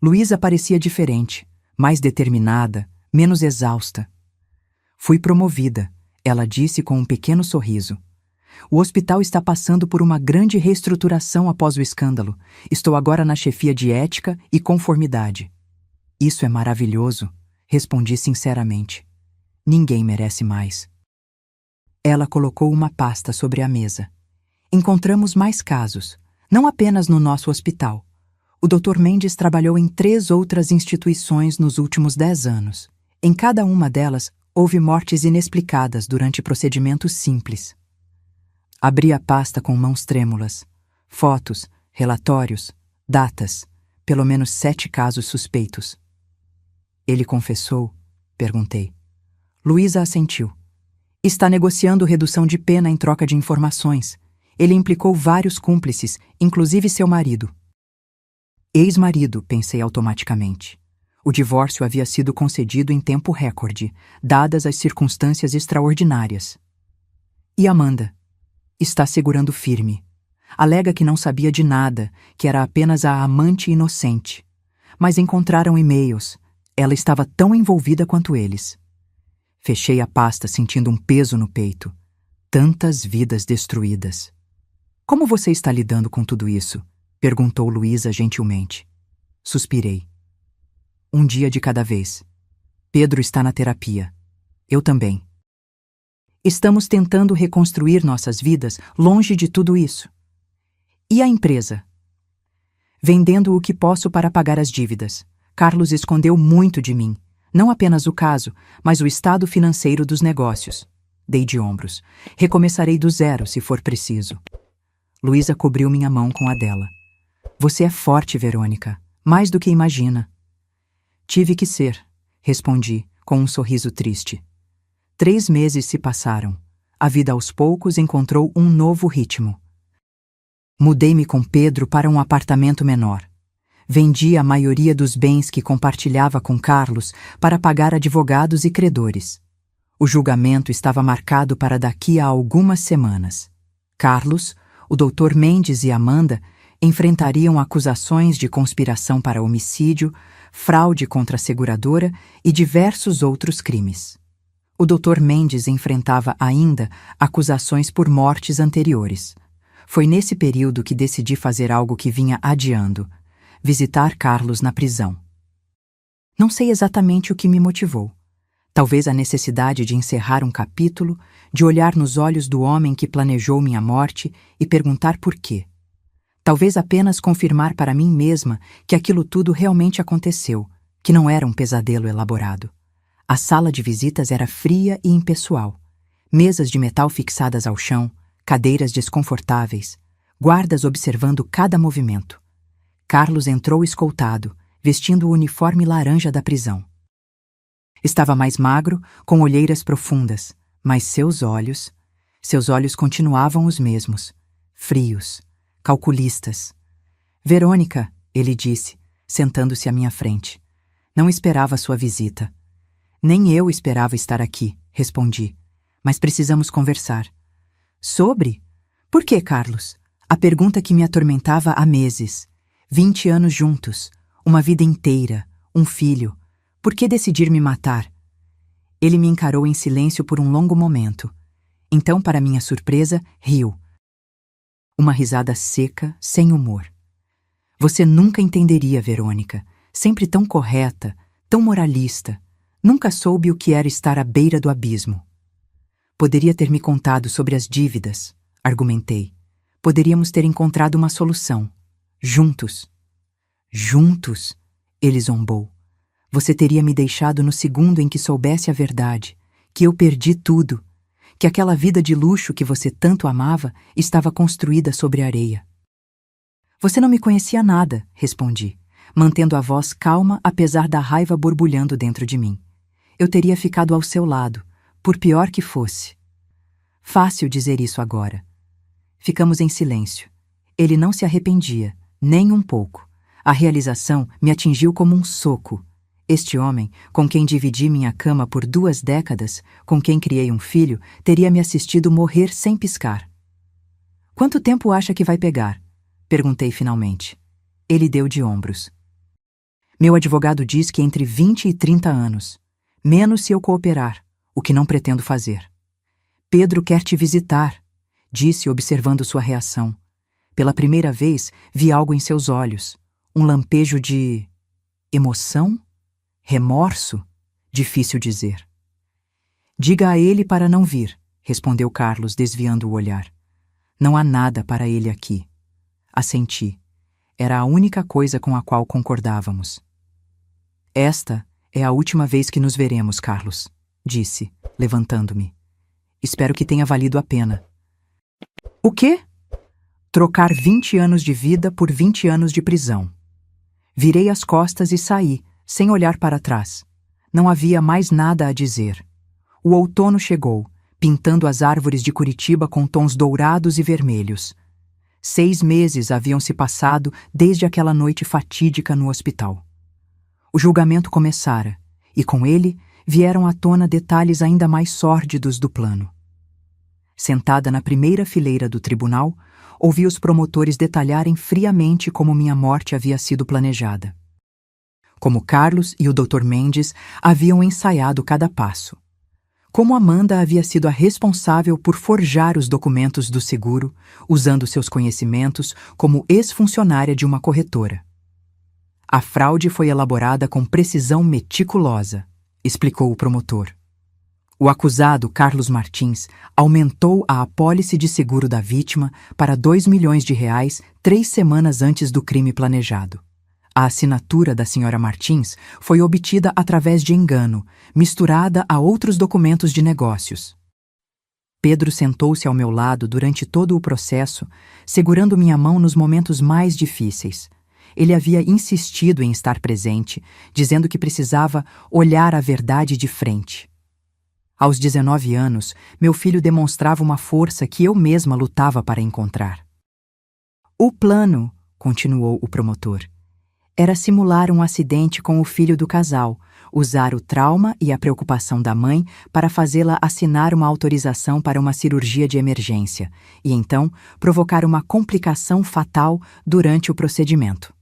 Luísa parecia diferente, mais determinada, menos exausta. Fui promovida, ela disse com um pequeno sorriso. O hospital está passando por uma grande reestruturação após o escândalo. Estou agora na chefia de ética e conformidade. Isso é maravilhoso, respondi sinceramente. Ninguém merece mais. Ela colocou uma pasta sobre a mesa. Encontramos mais casos, não apenas no nosso hospital. O Dr. Mendes trabalhou em 3 outras instituições nos últimos 10 anos. Em cada uma delas, houve mortes inexplicadas durante procedimentos simples. Abri a pasta com mãos trêmulas. Fotos, relatórios, datas. Pelo menos 7 casos suspeitos. Ele confessou? Perguntei. Luísa assentiu. Está negociando redução de pena em troca de informações. Ele implicou vários cúmplices, inclusive seu marido. Ex-marido, pensei automaticamente. O divórcio havia sido concedido em tempo recorde, dadas as circunstâncias extraordinárias. E Amanda? Está segurando firme. Alega que não sabia de nada, que era apenas a amante inocente. Mas encontraram e-mails. Ela estava tão envolvida quanto eles. Fechei a pasta sentindo um peso no peito. Tantas vidas destruídas. Como você está lidando com tudo isso? Perguntou Luísa gentilmente. Suspirei. Um dia de cada vez. Pedro está na terapia. Eu também. Estamos tentando reconstruir nossas vidas longe de tudo isso. E a empresa? vendendo o que posso para pagar as dívidas. Carlos escondeu muito de mim. Não apenas o caso, mas o estado financeiro dos negócios. Dei de ombros. Recomeçarei do zero, se for preciso. Luísa cobriu minha mão com a dela. Você é forte, Verônica. Mais do que imagina. Tive que ser, respondi, com um sorriso triste. 3 meses se passaram. A vida aos poucos encontrou um novo ritmo. Mudei-me com Pedro para um apartamento menor. Vendi a maioria dos bens que compartilhava com Carlos para pagar advogados e credores. O julgamento estava marcado para daqui a algumas semanas. Carlos, o Dr. Mendes e Amanda enfrentariam acusações de conspiração para homicídio, fraude contra a seguradora e diversos outros crimes. O Dr. Mendes enfrentava ainda acusações por mortes anteriores. Foi nesse período que decidi fazer algo que vinha adiando: visitar Carlos na prisão. Não sei exatamente o que me motivou. Talvez a necessidade de encerrar um capítulo, de olhar nos olhos do homem que planejou minha morte e perguntar por quê. Talvez apenas confirmar para mim mesma que aquilo tudo realmente aconteceu, que não era um pesadelo elaborado. A sala de visitas era fria e impessoal. Mesas de metal fixadas ao chão, cadeiras desconfortáveis, guardas observando cada movimento. Carlos entrou escoltado, vestindo o uniforme laranja da prisão. Estava mais magro, com olheiras profundas, mas seus olhos continuavam os mesmos, frios, calculistas. Verônica, ele disse, sentando-se à minha frente. Não esperava sua visita. Nem eu esperava estar aqui, respondi. Mas precisamos conversar. Sobre? Por que, Carlos? A pergunta que me atormentava há meses. 20 anos juntos, uma vida inteira, um filho. Por que decidir me matar? Ele me encarou em silêncio por um longo momento. Então, para minha surpresa, riu. Uma risada seca, sem humor. Você nunca entenderia, Verônica. Sempre tão correta, tão moralista. Nunca soube o que era estar à beira do abismo. Poderia ter me contado sobre as dívidas, argumentei. Poderíamos ter encontrado uma solução. Juntos. Juntos? Ele zombou. Você teria me deixado no segundo em que soubesse a verdade, que eu perdi tudo, que aquela vida de luxo que você tanto amava estava construída sobre areia. Você não me conhecia nada, respondi, mantendo a voz calma apesar da raiva borbulhando dentro de mim. Eu teria ficado ao seu lado, por pior que fosse. Fácil dizer isso agora. Ficamos em silêncio. Ele não se arrependia, nem um pouco. A realização me atingiu como um soco. Este homem, com quem dividi minha cama por 2 décadas, com quem criei um filho, teria me assistido morrer sem piscar. Quanto tempo acha que vai pegar? Perguntei finalmente. Ele deu de ombros. Meu advogado diz que entre 20 e 30 anos. Menos se eu cooperar, o que não pretendo fazer. Pedro quer te visitar, disse observando sua reação. Pela primeira vez, vi algo em seus olhos. Um lampejo de... emoção? Remorso? Difícil dizer. Diga a ele para não vir, respondeu Carlos, desviando o olhar. Não há nada para ele aqui. Assenti. Era a única coisa com a qual concordávamos. Esta é a última vez que nos veremos, Carlos, disse, levantando-me. Espero que tenha valido a pena. O quê? Trocar 20 anos de vida por 20 anos de prisão. Virei as costas e saí, sem olhar para trás. Não havia mais nada a dizer. O outono chegou, pintando as árvores de Curitiba com tons dourados e vermelhos. 6 meses haviam se passado desde aquela noite fatídica no hospital. O julgamento começara, e com ele vieram à tona detalhes ainda mais sórdidos do plano. Sentada na primeira fileira do tribunal, ouvi os promotores detalharem friamente como minha morte havia sido planejada. Como Carlos e o Dr. Mendes haviam ensaiado cada passo. Como Amanda havia sido a responsável por forjar os documentos do seguro, usando seus conhecimentos como ex-funcionária de uma corretora. A fraude foi elaborada com precisão meticulosa, explicou o promotor. O acusado, Carlos Martins, aumentou a apólice de seguro da vítima para R$ 2 milhões 3 semanas antes do crime planejado. A assinatura da senhora Martins foi obtida através de engano, misturada a outros documentos de negócios. Pedro sentou-se ao meu lado durante todo o processo, segurando minha mão nos momentos mais difíceis. Ele havia insistido em estar presente, dizendo que precisava olhar a verdade de frente. Aos 19 anos, meu filho demonstrava uma força que eu mesma lutava para encontrar. O plano, continuou o promotor, era simular um acidente com o filho do casal, usar o trauma e a preocupação da mãe para fazê-la assinar uma autorização para uma cirurgia de emergência e, então, provocar uma complicação fatal durante o procedimento.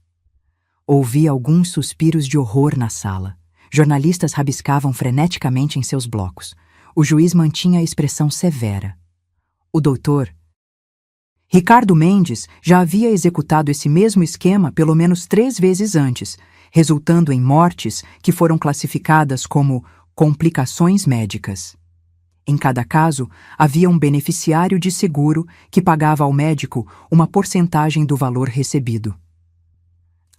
Ouvi alguns suspiros de horror na sala. Jornalistas rabiscavam freneticamente em seus blocos. O juiz mantinha a expressão severa. O doutor Ricardo Mendes já havia executado esse mesmo esquema pelo menos 3 vezes antes, resultando em mortes que foram classificadas como complicações médicas. Em cada caso, havia um beneficiário de seguro que pagava ao médico uma porcentagem do valor recebido.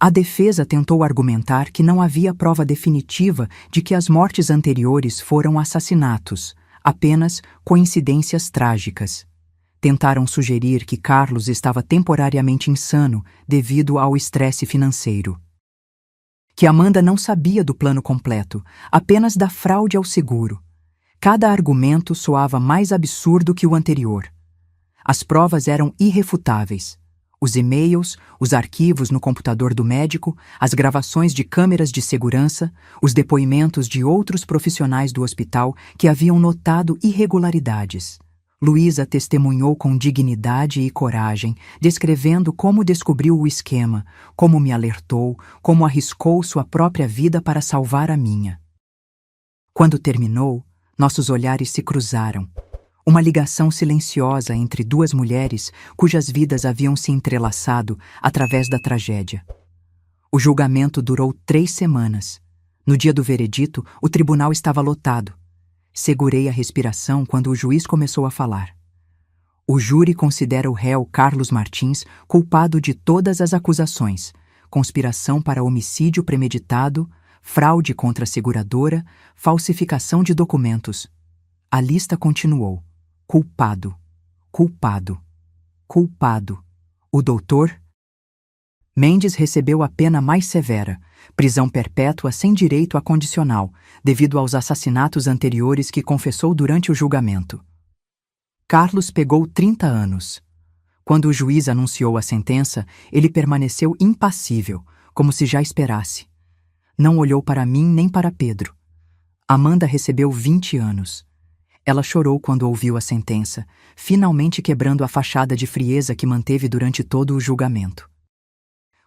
A defesa tentou argumentar que não havia prova definitiva de que as mortes anteriores foram assassinatos, apenas coincidências trágicas. Tentaram sugerir que Carlos estava temporariamente insano devido ao estresse financeiro. Que Amanda não sabia do plano completo, apenas da fraude ao seguro. Cada argumento soava mais absurdo que o anterior. As provas eram irrefutáveis. Os e-mails, os arquivos no computador do médico, as gravações de câmeras de segurança, os depoimentos de outros profissionais do hospital que haviam notado irregularidades. Luísa testemunhou com dignidade e coragem, descrevendo como descobriu o esquema, como me alertou, como arriscou sua própria vida para salvar a minha. Quando terminou, nossos olhares se cruzaram. Uma ligação silenciosa entre 2 mulheres cujas vidas haviam se entrelaçado através da tragédia. O julgamento durou 3 semanas. No dia do veredito, o tribunal estava lotado. Segurei a respiração quando o juiz começou a falar. O júri considera o réu Carlos Martins culpado de todas as acusações: conspiração para homicídio premeditado, fraude contra a seguradora, falsificação de documentos. A lista continuou. Culpado, culpado, culpado. O doutor Mendes recebeu a pena mais severa, prisão perpétua sem direito a condicional, devido aos assassinatos anteriores que confessou durante o julgamento. Carlos pegou 30 anos. Quando o juiz anunciou a sentença, ele permaneceu impassível, como se já esperasse. Não olhou para mim nem para Pedro. Amanda recebeu 20 anos. Ela chorou quando ouviu a sentença, finalmente quebrando a fachada de frieza que manteve durante todo o julgamento.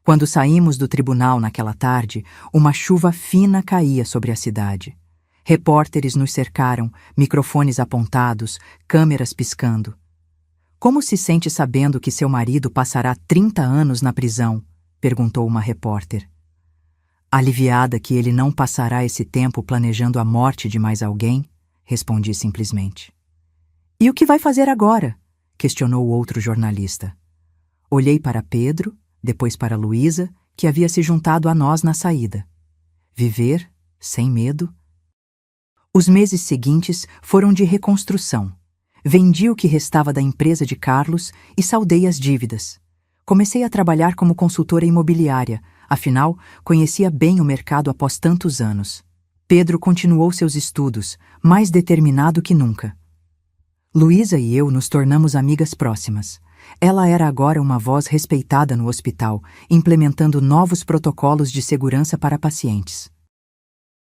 Quando saímos do tribunal naquela tarde, uma chuva fina caía sobre a cidade. Repórteres nos cercaram, microfones apontados, câmeras piscando. Como se sente sabendo que seu marido passará 30 anos na prisão? Perguntou uma repórter. Aliviada que ele não passará esse tempo planejando a morte de mais alguém, respondi simplesmente. E o que vai fazer agora? Questionou o outro jornalista. Olhei para Pedro, depois para Luísa, que havia se juntado a nós na saída. Viver, sem medo. Os meses seguintes foram de reconstrução. Vendi o que restava da empresa de Carlos e saldei as dívidas. Comecei a trabalhar como consultora imobiliária, afinal, conhecia bem o mercado após tantos anos. Pedro continuou seus estudos, mais determinado que nunca. Luísa e eu nos tornamos amigas próximas. Ela era agora uma voz respeitada no hospital, implementando novos protocolos de segurança para pacientes.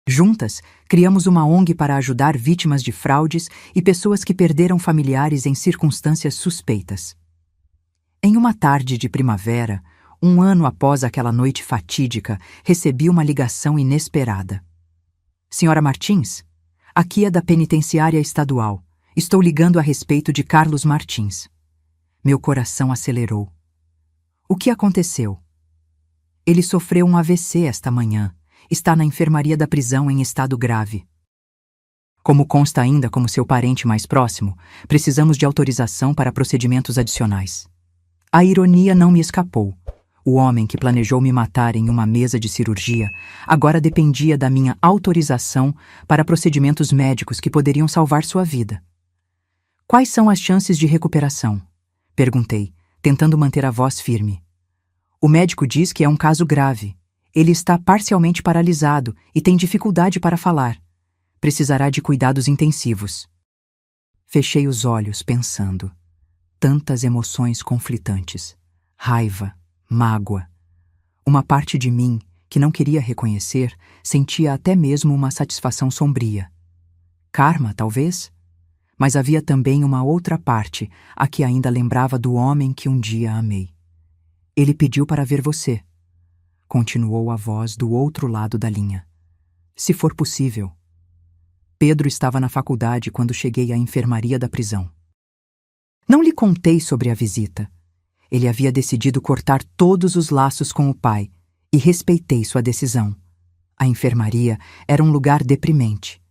Juntas, criamos uma ONG para ajudar vítimas de fraudes e pessoas que perderam familiares em circunstâncias suspeitas. Em uma tarde de primavera, 1 ano após aquela noite fatídica, recebi uma ligação inesperada. Senhora Martins, aqui é da penitenciária estadual. Estou ligando a respeito de Carlos Martins. Meu coração acelerou. O que aconteceu? Ele sofreu um AVC esta manhã. Está na enfermaria da prisão em estado grave. Como consta ainda como seu parente mais próximo, precisamos de autorização para procedimentos adicionais. A ironia não me escapou. O homem que planejou me matar em uma mesa de cirurgia agora dependia da minha autorização para procedimentos médicos que poderiam salvar sua vida. Quais são as chances de recuperação? Perguntei, tentando manter a voz firme. O médico diz que é um caso grave. Ele está parcialmente paralisado e tem dificuldade para falar. Precisará de cuidados intensivos. Fechei os olhos, pensando. Tantas emoções conflitantes. Raiva, mágoa. Uma parte de mim, que não queria reconhecer, sentia até mesmo uma satisfação sombria. Karma, talvez? Mas havia também uma outra parte, a que ainda lembrava do homem que um dia amei. Ele pediu para ver você. Continuou a voz do outro lado da linha. Se for possível. Pedro estava na faculdade quando cheguei à enfermaria da prisão. Não lhe contei sobre a visita. Ele havia decidido cortar todos os laços com o pai, e respeitei sua decisão. A enfermaria era um lugar deprimente.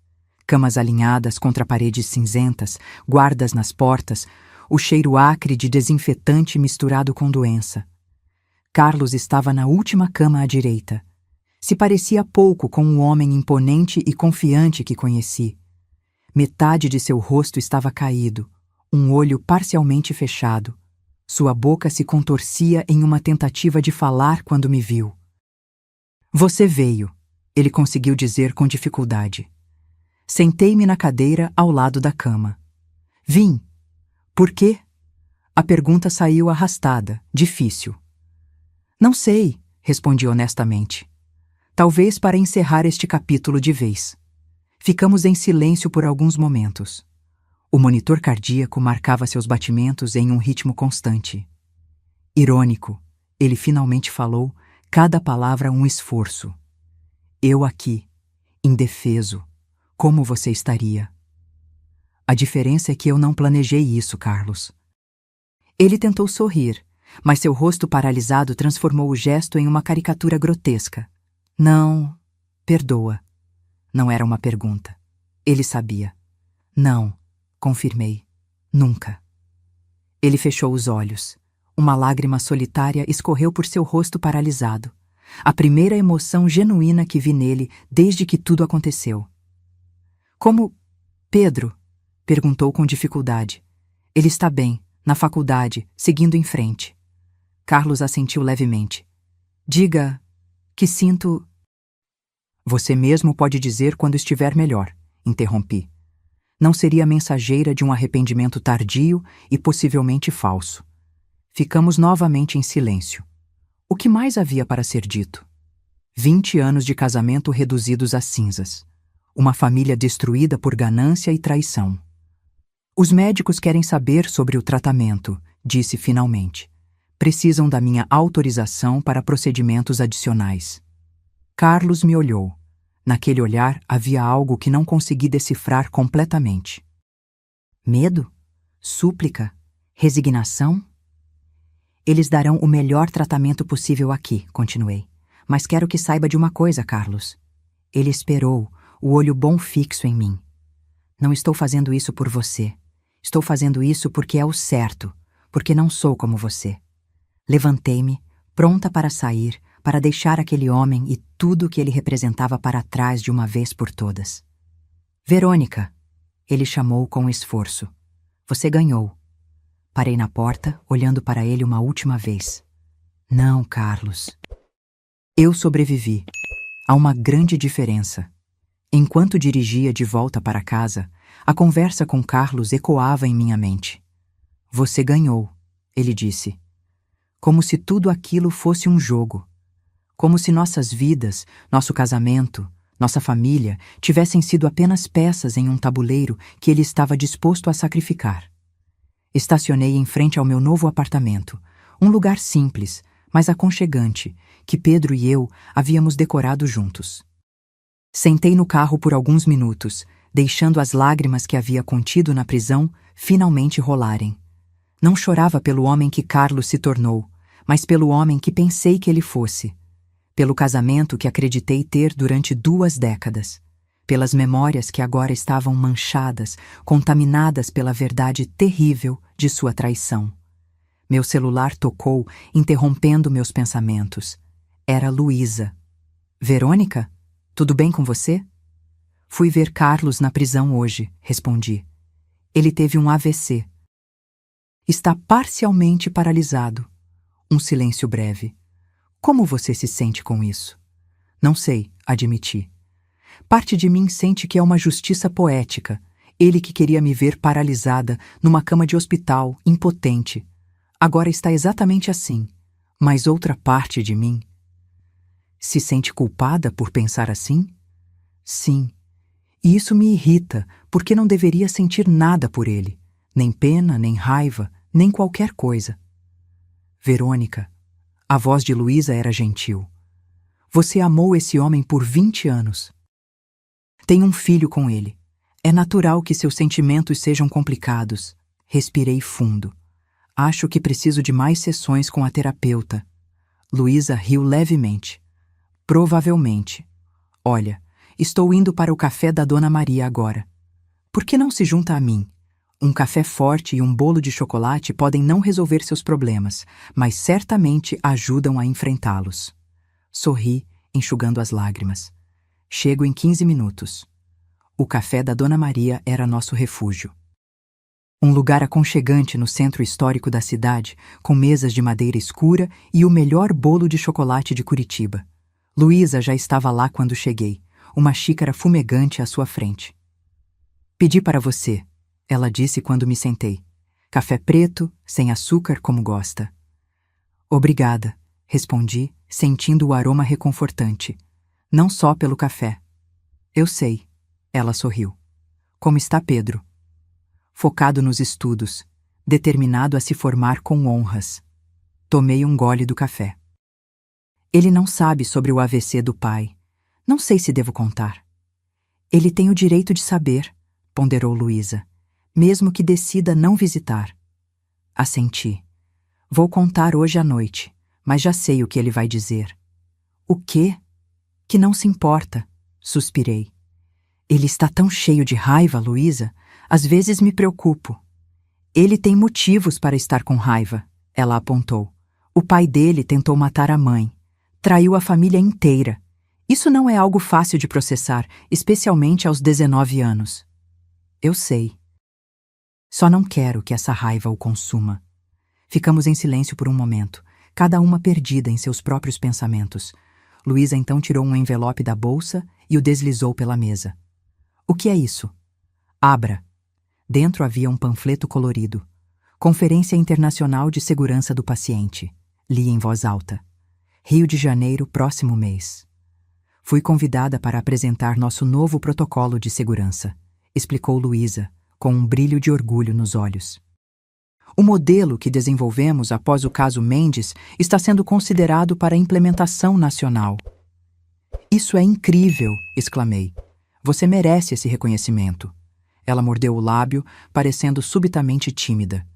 Camas alinhadas contra paredes cinzentas, guardas nas portas, o cheiro acre de desinfetante misturado com doença. Carlos estava na última cama à direita. Se parecia pouco com o homem imponente e confiante que conheci. Metade de seu rosto estava caído, um olho parcialmente fechado. Sua boca se contorcia em uma tentativa de falar quando me viu. Você veio, ele conseguiu dizer com dificuldade. Sentei-me na cadeira ao lado da cama. Vim. Por quê? A pergunta saiu arrastada, difícil. Não sei, respondi honestamente. Talvez para encerrar este capítulo de vez. Ficamos em silêncio por alguns momentos. O monitor cardíaco marcava seus batimentos em um ritmo constante. Irônico, ele finalmente falou, cada palavra um esforço. Eu aqui, indefeso, como você estaria? A diferença é que eu não planejei isso, Carlos. Ele tentou sorrir, mas seu rosto paralisado transformou o gesto em uma caricatura grotesca. Não, perdoa. Não era uma pergunta. Ele sabia. Não, confirmei. Nunca. Ele fechou os olhos. Uma lágrima solitária escorreu por seu rosto paralisado. A primeira emoção genuína que vi nele desde que tudo aconteceu. Como Pedro? Perguntou com dificuldade. Ele está bem, na faculdade, seguindo em frente. Carlos assentiu levemente. Diga que sinto... Você mesmo pode dizer quando estiver melhor, interrompi. Não seria mensageira de um arrependimento tardio e possivelmente falso. Ficamos novamente em silêncio. O que mais havia para ser dito? 20 anos de casamento reduzidos a cinzas. Uma família destruída por ganância e traição. Os médicos querem saber sobre o tratamento, disse finalmente. Precisam da minha autorização para procedimentos adicionais. Carlos me olhou. Naquele olhar havia algo que não consegui decifrar completamente. Medo? Súplica? Resignação? Eles darão o melhor tratamento possível aqui, continuei. Mas quero que saiba de uma coisa, Carlos. Ele esperou, o olho bom fixo em mim. Não estou fazendo isso por você. Estou fazendo isso porque é o certo, porque não sou como você. Levantei-me, pronta para sair, para deixar aquele homem e tudo o que ele representava para trás de uma vez por todas. Verônica, ele chamou com esforço. Você ganhou. Parei na porta, olhando para ele uma última vez. Não, Carlos. Eu sobrevivi. Há uma grande diferença. Enquanto dirigia de volta para casa, a conversa com Carlos ecoava em minha mente. Você ganhou, ele disse. Como se tudo aquilo fosse um jogo. Como se nossas vidas, nosso casamento, nossa família tivessem sido apenas peças em um tabuleiro que ele estava disposto a sacrificar. Estacionei em frente ao meu novo apartamento, um lugar simples, mas aconchegante, que Pedro e eu havíamos decorado juntos. Sentei no carro por alguns minutos, deixando as lágrimas que havia contido na prisão finalmente rolarem. Não chorava pelo homem que Carlos se tornou, mas pelo homem que pensei que ele fosse. Pelo casamento que acreditei ter durante 2 décadas. pelas memórias que agora estavam manchadas, contaminadas pela verdade terrível de sua traição. Meu celular tocou, interrompendo meus pensamentos. Era Luísa. Verônica? Tudo bem com você? Fui ver Carlos na prisão hoje, respondi. Ele teve um AVC. Está parcialmente paralisado. Um silêncio breve. Como você se sente com isso? Não sei, admiti. Parte de mim sente que é uma justiça poética. Ele que queria me ver paralisada, numa cama de hospital, impotente. Agora está exatamente assim. Mas outra parte de mim... Se sente culpada por pensar assim? Sim. E isso me irrita, porque não deveria sentir nada por ele. Nem pena, nem raiva, nem qualquer coisa. Verônica, a voz de Luísa era gentil. Você amou esse homem por 20 anos. Tem um filho com ele. É natural que seus sentimentos sejam complicados. Respirei fundo. Acho que preciso de mais sessões com a terapeuta. Luísa riu levemente. Provavelmente. Olha, estou indo para o café da Dona Maria agora. Por que não se junta a mim? Um café forte e um bolo de chocolate podem não resolver seus problemas, mas certamente ajudam a enfrentá-los. Sorri, enxugando as lágrimas. Chego em 15 minutos. O café da Dona Maria era nosso refúgio. Um lugar aconchegante no centro histórico da cidade, com mesas de madeira escura e o melhor bolo de chocolate de Curitiba. Luísa já estava lá quando cheguei, uma xícara fumegante à sua frente. Pedi para você, ela disse quando me sentei. Café preto, sem açúcar como gosta. Obrigada, respondi, sentindo o aroma reconfortante. Não só pelo café. Eu sei, ela sorriu. Como está Pedro? Focado nos estudos, determinado a se formar com honras. Tomei um gole do café. Ele não sabe sobre o AVC do pai. Não sei se devo contar. Ele tem o direito de saber, ponderou Luísa, mesmo que decida não visitar. Assenti. Vou contar hoje à noite, mas já sei o que ele vai dizer. O quê? Que não se importa, suspirei. Ele está tão cheio de raiva, Luísa, às vezes me preocupo. Ele tem motivos para estar com raiva, ela apontou. O pai dele tentou matar a mãe. Traiu a família inteira. Isso não é algo fácil de processar, especialmente aos 19 anos. Eu sei. Só não quero que essa raiva o consuma. Ficamos em silêncio por um momento, cada uma perdida em seus próprios pensamentos. Luísa então tirou um envelope da bolsa e o deslizou pela mesa. O que é isso? Abra. Dentro havia um panfleto colorido. Conferência Internacional de Segurança do Paciente. Li em voz alta. Rio de Janeiro, próximo mês. Fui convidada para apresentar nosso novo protocolo de segurança, explicou Luísa, com um brilho de orgulho nos olhos. O modelo que desenvolvemos após o caso Mendes está sendo considerado para implementação nacional. Isso é incrível, exclamei. Você merece esse reconhecimento. Ela mordeu o lábio, parecendo subitamente tímida.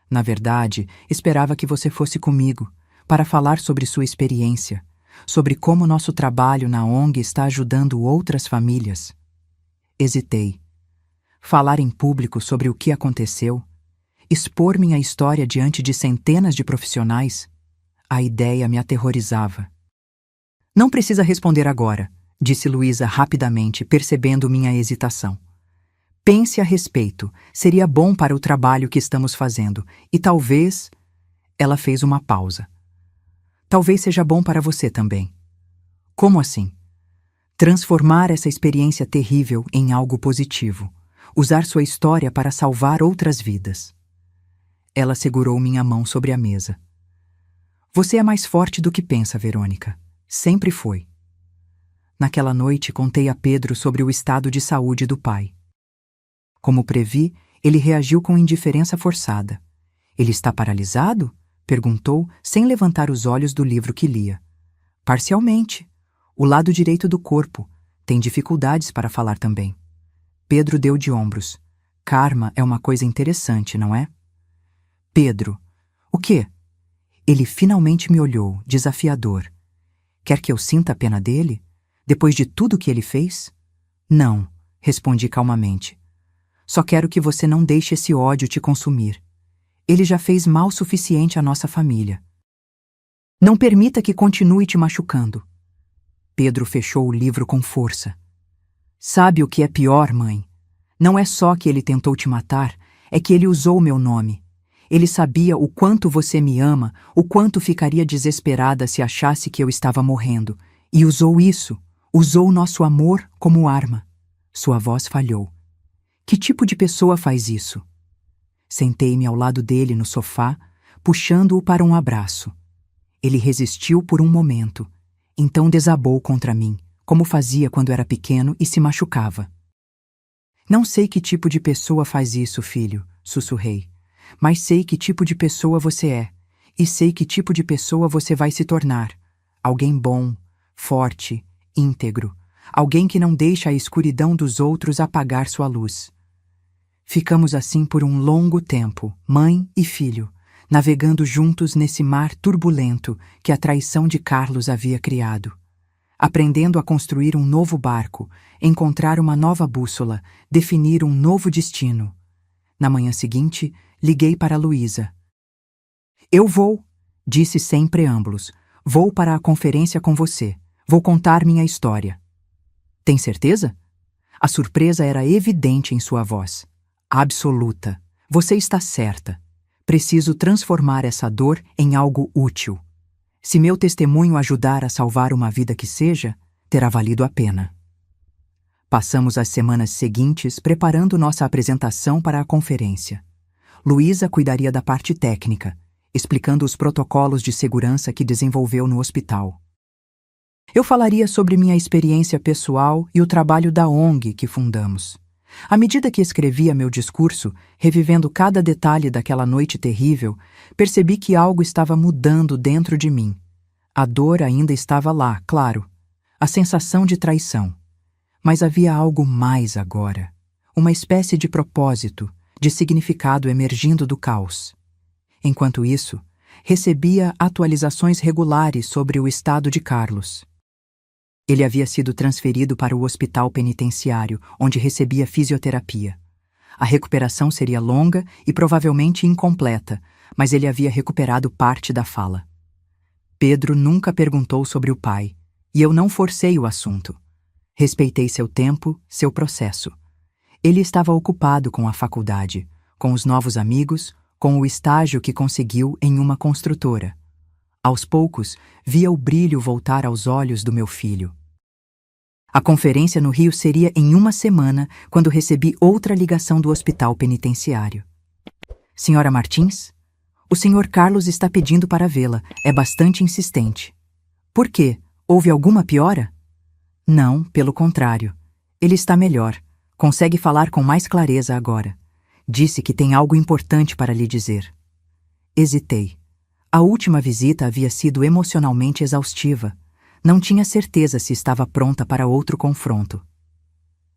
Na verdade, esperava que você fosse comigo, para falar sobre sua experiência, sobre como nosso trabalho na ONG está ajudando outras famílias. Hesitei. Falar em público sobre o que aconteceu, expor minha história diante de centenas de profissionais, a ideia me aterrorizava. Não precisa responder agora, disse Luísa rapidamente, percebendo minha hesitação. Pense a respeito, seria bom para o trabalho que estamos fazendo, e talvez... Ela fez uma pausa. Talvez seja bom para você também. Como assim? Transformar essa experiência terrível em algo positivo. Usar sua história para salvar outras vidas. Ela segurou minha mão sobre a mesa. Você é mais forte do que pensa, Verônica. Sempre foi. Naquela noite, contei a Pedro sobre o estado de saúde do pai. Como previ, ele reagiu com indiferença forçada. Ele está paralisado? Perguntou, sem levantar os olhos do livro que lia. Parcialmente. O lado direito do corpo. Tem dificuldades para falar também. Pedro deu de ombros. Karma é uma coisa interessante, não é? Pedro. O quê? Ele finalmente me olhou, desafiador. Quer que eu sinta a pena dele? Depois de tudo que ele fez? Não, respondi calmamente. Só quero que você não deixe esse ódio te consumir. Ele já fez mal suficiente à nossa família. Não permita que continue te machucando. Pedro fechou o livro com força. Sabe o que é pior, mãe? Não é só que ele tentou te matar, é que ele usou meu nome. Ele sabia o quanto você me ama, o quanto ficaria desesperada se achasse que eu estava morrendo. E usou isso, usou nosso amor como arma. Sua voz falhou. Que tipo de pessoa faz isso? Sentei-me ao lado dele no sofá, puxando-o para um abraço. Ele resistiu por um momento, então desabou contra mim, como fazia quando era pequeno e se machucava. Não sei que tipo de pessoa faz isso, filho, sussurrei. Mas sei que tipo de pessoa você é, e sei que tipo de pessoa você vai se tornar. Alguém bom, forte, íntegro. Alguém que não deixa a escuridão dos outros apagar sua luz. Ficamos assim por um longo tempo, mãe e filho, navegando juntos nesse mar turbulento que a traição de Carlos havia criado. Aprendendo a construir um novo barco, encontrar uma nova bússola, definir um novo destino. Na manhã seguinte, liguei para Luísa. Eu vou, disse sem preâmbulos. Vou para a conferência com você. Vou contar minha história. Tem certeza? A surpresa era evidente em sua voz. Absoluta. Você está certa. Preciso transformar essa dor em algo útil. Se meu testemunho ajudar a salvar uma vida que seja, terá valido a pena. Passamos as semanas seguintes preparando nossa apresentação para a conferência. Luísa cuidaria da parte técnica, explicando os protocolos de segurança que desenvolveu no hospital. Eu falaria sobre minha experiência pessoal e o trabalho da ONG que fundamos. À medida que escrevia meu discurso, revivendo cada detalhe daquela noite terrível, percebi que algo estava mudando dentro de mim. A dor ainda estava lá, claro. A sensação de traição. Mas havia algo mais agora. Uma espécie de propósito, de significado emergindo do caos. Enquanto isso, recebia atualizações regulares sobre o estado de Carlos. Ele havia sido transferido para o hospital penitenciário, onde recebia fisioterapia. A recuperação seria longa e provavelmente incompleta, mas ele havia recuperado parte da fala. Pedro nunca perguntou sobre o pai, e eu não forcei o assunto. Respeitei seu tempo, seu processo. Ele estava ocupado com a faculdade, com os novos amigos, com o estágio que conseguiu em uma construtora. Aos poucos, via o brilho voltar aos olhos do meu filho. A conferência no Rio seria em uma semana, quando recebi outra ligação do hospital penitenciário. Senhora Martins? O senhor Carlos está pedindo para vê-la. É bastante insistente. Por quê? Houve alguma piora? Não, pelo contrário. Ele está melhor. Consegue falar com mais clareza agora. Disse que tem algo importante para lhe dizer. Hesitei. A última visita havia sido emocionalmente exaustiva. Não tinha certeza se estava pronta para outro confronto.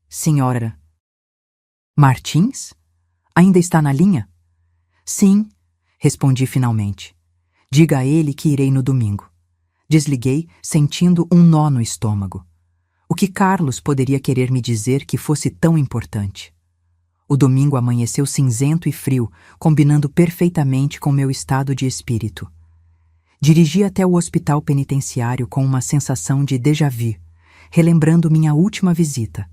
Senhora Martins? Ainda está na linha? Sim, respondi finalmente. Diga a ele que irei no domingo. Desliguei, sentindo um nó no estômago. O que Carlos poderia querer me dizer que fosse tão importante? O domingo amanheceu cinzento e frio, combinando perfeitamente com meu estado de espírito. Dirigi até o hospital penitenciário com uma sensação de déjà-vu, relembrando minha última visita.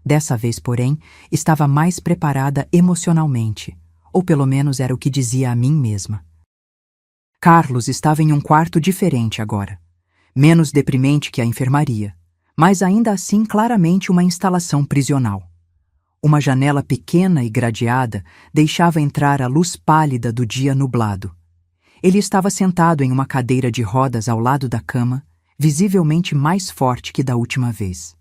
Dessa vez, porém, estava mais preparada emocionalmente, ou pelo menos era o que dizia a mim mesma. Carlos estava em um quarto diferente agora, menos deprimente que a enfermaria, mas ainda assim claramente uma instalação prisional. Uma janela pequena e gradeada deixava entrar a luz pálida do dia nublado. Ele estava sentado em uma cadeira de rodas ao lado da cama, visivelmente mais forte que da última vez.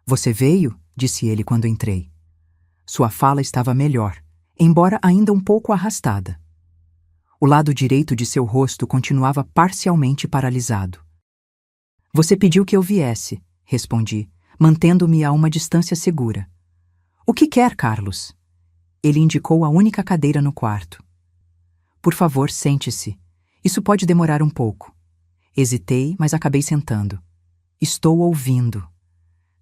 Você veio? Disse ele quando entrei. Sua fala estava melhor, embora ainda um pouco arrastada. O lado direito de seu rosto continuava parcialmente paralisado. Você pediu que eu viesse, respondi, mantendo-me a uma distância segura. O que quer, Carlos? Ele indicou a única cadeira no quarto. Por favor, sente-se. Isso pode demorar um pouco. Hesitei, mas acabei sentando. Estou ouvindo.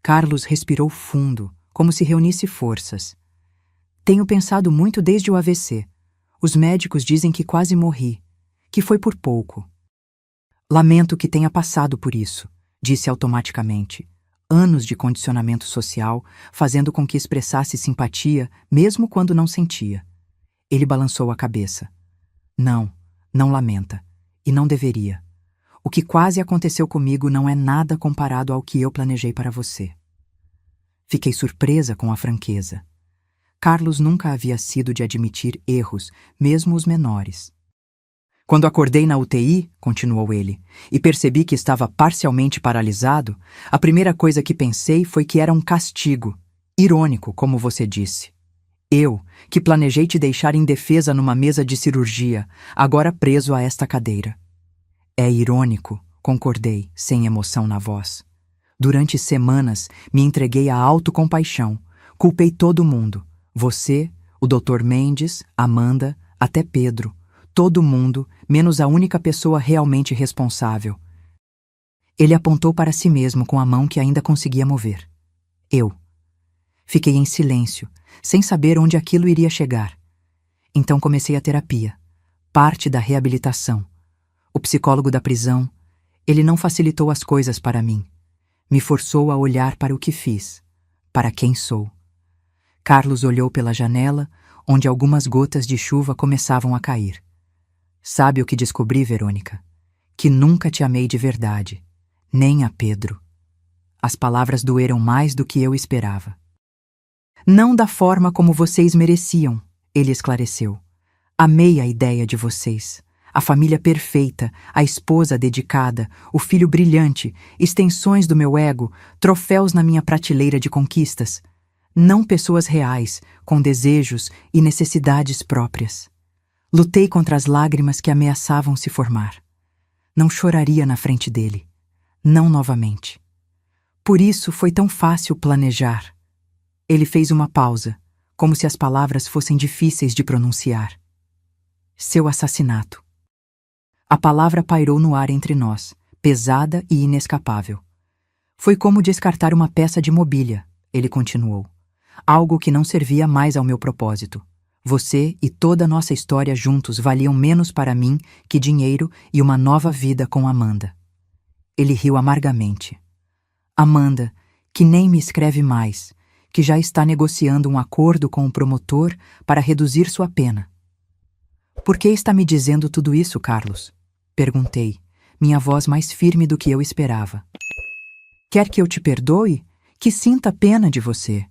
Carlos respirou fundo, como se reunisse forças. Tenho pensado muito desde o AVC. Os médicos dizem que quase morri, que foi por pouco. Lamento que tenha passado por isso, disse automaticamente. Anos de condicionamento social, fazendo com que expressasse simpatia, mesmo quando não sentia. Ele balançou a cabeça. Não, não lamenta. E não deveria. O que quase aconteceu comigo não é nada comparado ao que eu planejei para você. Fiquei surpresa com a franqueza. Carlos nunca havia sido de admitir erros, mesmo os menores. Quando acordei na UTI, continuou ele, e percebi que estava parcialmente paralisado, a primeira coisa que pensei foi que era um castigo, irônico, como você disse. Eu, que planejei te deixar indefesa numa mesa de cirurgia, agora preso a esta cadeira. É irônico, concordei, sem emoção na voz. Durante semanas, me entreguei à autocompaixão, culpei todo mundo. Você, o Dr. Mendes, Amanda, até Pedro. Todo mundo, menos a única pessoa realmente responsável. Ele apontou para si mesmo com a mão que ainda conseguia mover. Eu. Fiquei em silêncio, sem saber onde aquilo iria chegar. Então comecei a terapia, parte da reabilitação. O psicólogo da prisão, ele não facilitou as coisas para mim. Me forçou a olhar para o que fiz, para quem sou. Carlos olhou pela janela, onde algumas gotas de chuva começavam a cair. Sabe o que descobri, Verônica? Que nunca te amei de verdade, nem a Pedro. As palavras doeram mais do que eu esperava. Não da forma como vocês mereciam, ele esclareceu. Amei a ideia de vocês. A família perfeita, a esposa dedicada, o filho brilhante, extensões do meu ego, troféus na minha prateleira de conquistas. Não pessoas reais, com desejos e necessidades próprias. Lutei contra as lágrimas que ameaçavam se formar. Não choraria na frente dele. Não novamente. Por isso foi tão fácil planejar. Ele fez uma pausa, como se as palavras fossem difíceis de pronunciar. Seu assassinato. A palavra pairou no ar entre nós, pesada e inescapável. Foi como descartar uma peça de mobília, ele continuou. Algo que não servia mais ao meu propósito. Você e toda a nossa história juntos valiam menos para mim que dinheiro e uma nova vida com Amanda. Ele riu amargamente. Amanda, que nem me escreve mais, que já está negociando um acordo com o promotor para reduzir sua pena. Por que está me dizendo tudo isso, Carlos? Perguntei, minha voz mais firme do que eu esperava. Quer que eu te perdoe? Que sinta pena de você?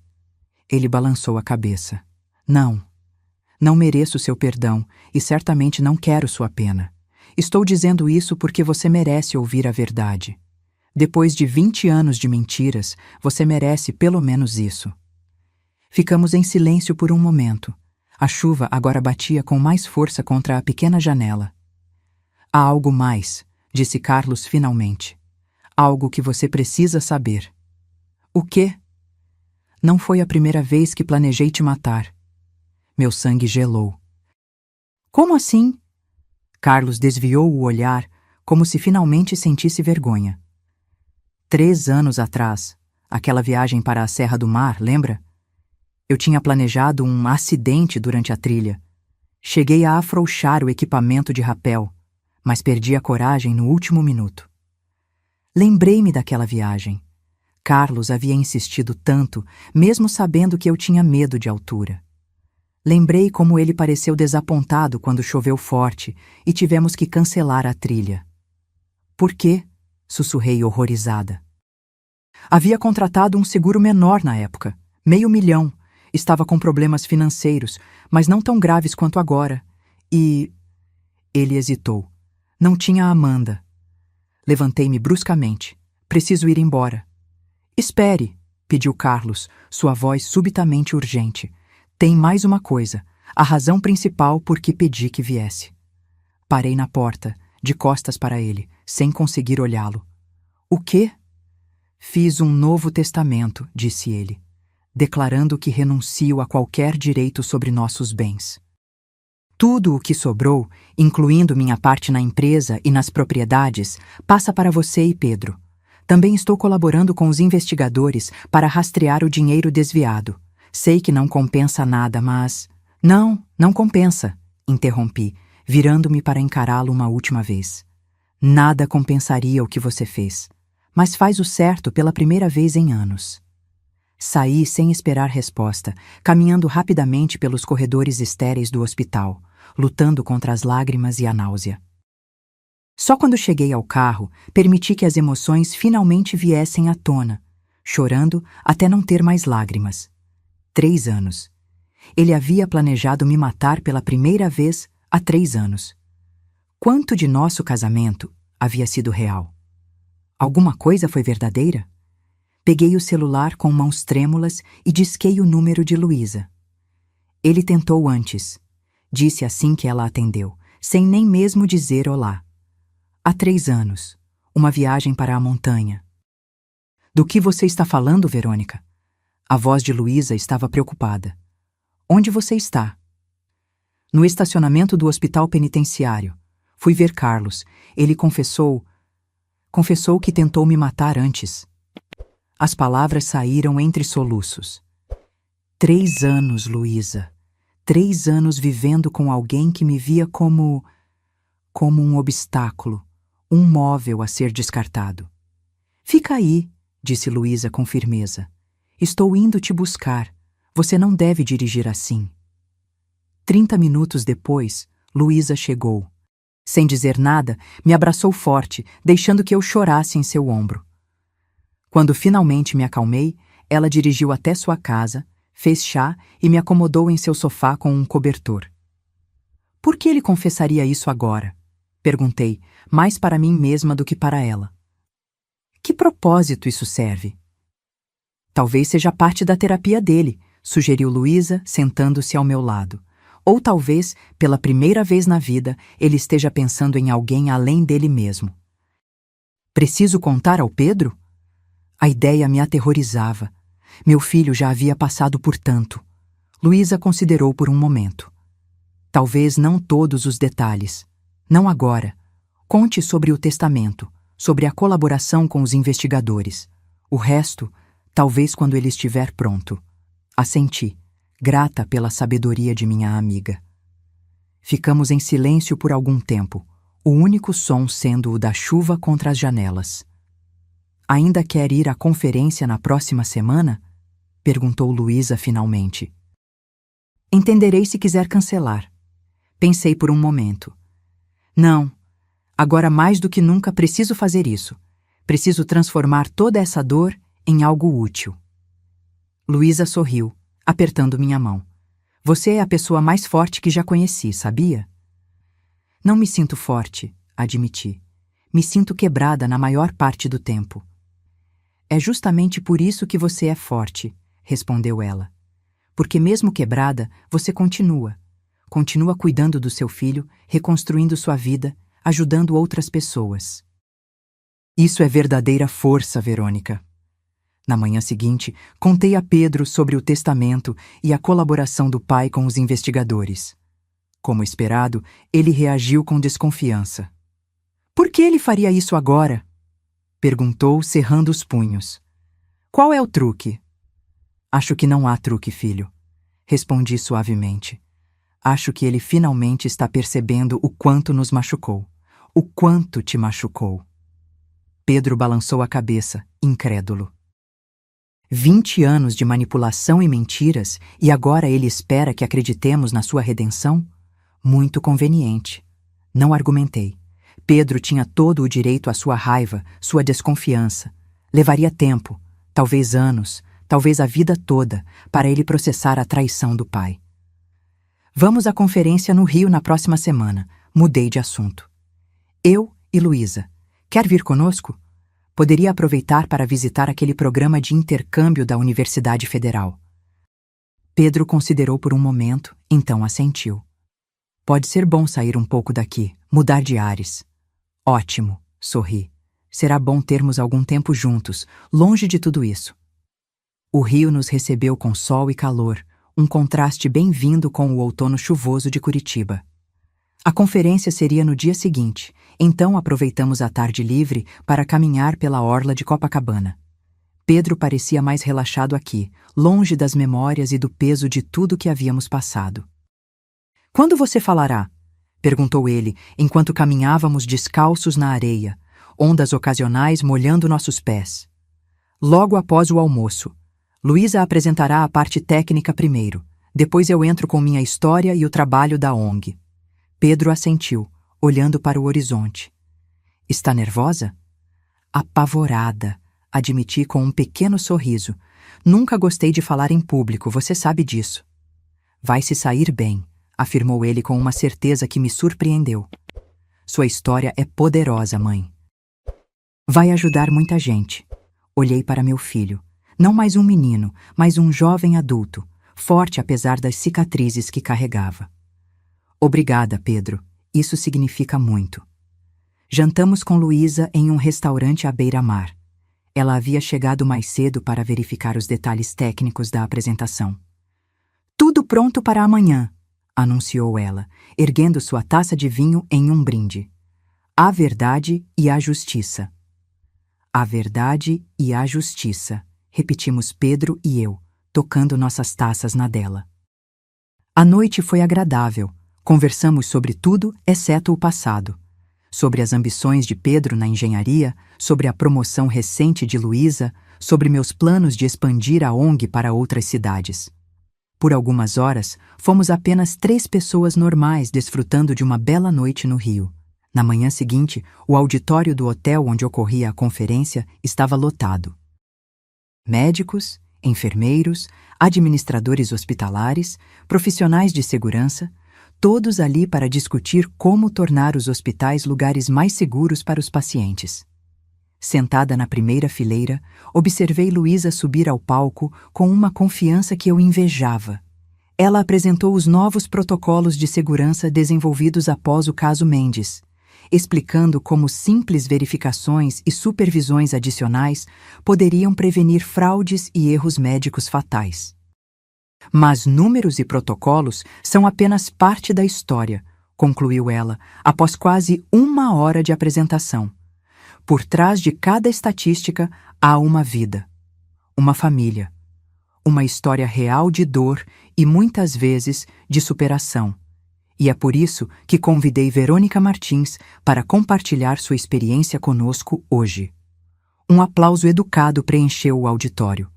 Ele balançou a cabeça. Não. Não mereço seu perdão e certamente não quero sua pena. Estou dizendo isso porque você merece ouvir a verdade. Depois de 20 anos de mentiras, você merece pelo menos isso. Ficamos em silêncio por um momento. A chuva agora batia com mais força contra a pequena janela. Há algo mais, disse Carlos finalmente. Algo que você precisa saber. O quê? Não foi a primeira vez que planejei te matar. Meu sangue gelou. Como assim? Carlos desviou o olhar, como se finalmente sentisse vergonha. 3 anos atrás, aquela viagem para a Serra do Mar, lembra? Eu tinha planejado um acidente durante a trilha. Cheguei a afrouxar o equipamento de rapel, mas perdi a coragem no último minuto. Lembrei-me daquela viagem. Carlos havia insistido tanto, mesmo sabendo que eu tinha medo de altura. Lembrei como ele pareceu desapontado quando choveu forte e tivemos que cancelar a trilha. Por quê? Sussurrei horrorizada. Havia contratado um seguro menor na época, $500,000. Estava com problemas financeiros, mas não tão graves quanto agora. E... Ele hesitou. Não tinha a Amanda. Levantei-me bruscamente. Preciso ir embora. Espere, pediu Carlos, sua voz subitamente urgente. Tem mais uma coisa, a razão principal por que pedi que viesse. Parei na porta, de costas para ele, sem conseguir olhá-lo. O quê? Fiz um novo testamento, disse ele, declarando que renuncio a qualquer direito sobre nossos bens. Tudo o que sobrou, incluindo minha parte na empresa e nas propriedades, passa para você e Pedro. Também estou colaborando com os investigadores para rastrear o dinheiro desviado. Sei que não compensa nada, mas... Não compensa, interrompi, virando-me para encará-lo uma última vez. Nada compensaria o que você fez, mas faz o certo pela primeira vez em anos. Saí sem esperar resposta, caminhando rapidamente pelos corredores estéreis do hospital, lutando contra as lágrimas e a náusea. Só quando cheguei ao carro, permiti que as emoções finalmente viessem à tona, chorando até não ter mais lágrimas. 3 anos. Ele havia planejado me matar pela primeira vez há 3 anos. Quanto de nosso casamento havia sido real? Alguma coisa foi verdadeira? Peguei o celular com mãos trêmulas e disquei o número de Luísa. Ele tentou antes. Disse assim que ela atendeu, sem nem mesmo dizer olá. Há 3 anos. Uma viagem para a montanha. Do que você está falando, Verônica? A voz de Luísa estava preocupada. Onde você está? No estacionamento do hospital penitenciário. Fui ver Carlos. Ele confessou que tentou me matar antes. As palavras saíram entre soluços. 3 anos, Luísa. 3 anos vivendo com alguém que me via como um obstáculo, um móvel a ser descartado. Fica aí, disse Luísa com firmeza. Estou indo te buscar. Você não deve dirigir assim. 30 minutos depois, Luísa chegou. Sem dizer nada, me abraçou forte, deixando que eu chorasse em seu ombro. Quando finalmente me acalmei, ela dirigiu até sua casa, fez chá e me acomodou em seu sofá com um cobertor. Por que ele confessaria isso agora? Perguntei, mais para mim mesma do que para ela. Que propósito isso serve? Talvez seja parte da terapia dele, sugeriu Luísa, sentando-se ao meu lado. Ou talvez, pela primeira vez na vida, ele esteja pensando em alguém além dele mesmo. Preciso contar ao Pedro? A ideia me aterrorizava. Meu filho já havia passado por tanto. Luísa considerou por um momento. Talvez não todos os detalhes. Não agora. Conte sobre o testamento, sobre a colaboração com os investigadores. O resto, talvez quando ele estiver pronto. Assenti, grata pela sabedoria de minha amiga. Ficamos em silêncio por algum tempo, o único som sendo o da chuva contra as janelas. Ainda quer ir à conferência na próxima semana? Perguntou Luísa finalmente. Entenderei se quiser cancelar. Pensei por um momento. Não. Agora mais do que nunca preciso fazer isso. Preciso transformar toda essa dor em algo útil. Luísa sorriu, apertando minha mão. Você é a pessoa mais forte que já conheci, sabia? Não me sinto forte, admiti. Me sinto quebrada na maior parte do tempo. É justamente por isso que você é forte, respondeu ela. Porque mesmo quebrada, você continua. Continua cuidando do seu filho, reconstruindo sua vida, ajudando outras pessoas. Isso é verdadeira força, Verônica. Na manhã seguinte, contei a Pedro sobre o testamento e a colaboração do pai com os investigadores. Como esperado, ele reagiu com desconfiança. Por que ele faria isso agora? Perguntou, cerrando os punhos. Qual é o truque? Acho que não há truque, filho. Respondi suavemente. Acho que ele finalmente está percebendo o quanto nos machucou. O quanto te machucou. Pedro balançou a cabeça, incrédulo. 20 anos de manipulação e mentiras, e agora ele espera que acreditemos na sua redenção? Muito conveniente. Não argumentei. Pedro tinha todo o direito à sua raiva, sua desconfiança. Levaria tempo, talvez anos, talvez a vida toda, para ele processar a traição do pai. Vamos à conferência no Rio na próxima semana. Mudei de assunto. Eu e Luísa. Quer vir conosco? Poderia aproveitar para visitar aquele programa de intercâmbio da Universidade Federal. Pedro considerou por um momento, então assentiu. Pode ser bom sair um pouco daqui, mudar de ares. Ótimo, sorri. Será bom termos algum tempo juntos, longe de tudo isso. O Rio nos recebeu com sol e calor, um contraste bem-vindo com o outono chuvoso de Curitiba. A conferência seria no dia seguinte, Então aproveitamos a tarde livre para caminhar pela orla de Copacabana. Pedro parecia mais relaxado aqui, longe das memórias e do peso de tudo que havíamos passado. "Quando você falará?" perguntou ele, enquanto caminhávamos descalços na areia, ondas ocasionais molhando nossos pés. "Logo após o almoço. Luísa apresentará a parte técnica primeiro. Depois eu entro com minha história e o trabalho da ONG." Pedro assentiu, olhando para o horizonte. "Está nervosa?" "Apavorada", admiti com um pequeno sorriso. "Nunca gostei de falar em público, você sabe disso." "Vai se sair bem", afirmou ele com uma certeza que me surpreendeu. "Sua história é poderosa, mãe. Vai ajudar muita gente." Olhei para meu filho. Não mais um menino, mas um jovem adulto, forte apesar das cicatrizes que carregava. "Obrigada, Pedro. Isso significa muito." Jantamos com Luísa em um restaurante à beira-mar. Ela havia chegado mais cedo para verificar os detalhes técnicos da apresentação. "Tudo pronto para amanhã", anunciou ela, erguendo sua taça de vinho em um brinde. "A verdade e a justiça." "A verdade e a justiça", repetimos Pedro e eu, tocando nossas taças na dela. A noite foi agradável. Conversamos sobre tudo exceto o passado. Sobre as ambições de Pedro na engenharia, sobre a promoção recente de Luísa, sobre meus planos de expandir a ONG para outras cidades. Por algumas horas, fomos apenas 3 pessoas normais desfrutando de uma bela noite no Rio. Na manhã seguinte, o auditório do hotel onde ocorria a conferência estava lotado. Médicos, enfermeiros, administradores hospitalares, profissionais de segurança, todos ali para discutir como tornar os hospitais lugares mais seguros para os pacientes. Sentada na primeira fileira, observei Luísa subir ao palco com uma confiança que eu invejava. Ela apresentou os novos protocolos de segurança desenvolvidos após o caso Mendes, explicando como simples verificações e supervisões adicionais poderiam prevenir fraudes e erros médicos fatais. "Mas números e protocolos são apenas parte da história", concluiu ela, após quase 1 hora de apresentação. "Por trás de cada estatística há uma vida, uma família, uma história real de dor e, muitas vezes, de superação. E é por isso que convidei Verônica Martins para compartilhar sua experiência conosco hoje." Um aplauso educado preencheu o auditório.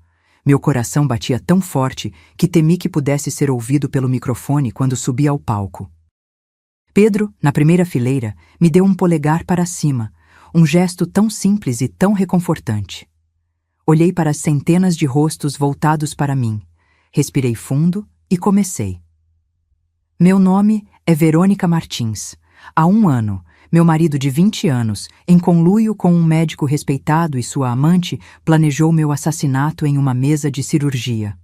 Meu coração batia tão forte que temi que pudesse ser ouvido pelo microfone quando subi ao palco. Pedro, na primeira fileira, me deu um polegar para cima, um gesto tão simples e tão reconfortante. Olhei para as centenas de rostos voltados para mim, respirei fundo e comecei. "Meu nome é Verônica Martins. Há 1 ano, meu marido de 20 anos, em conluio com um médico respeitado e sua amante, planejou meu assassinato em uma mesa de cirurgia."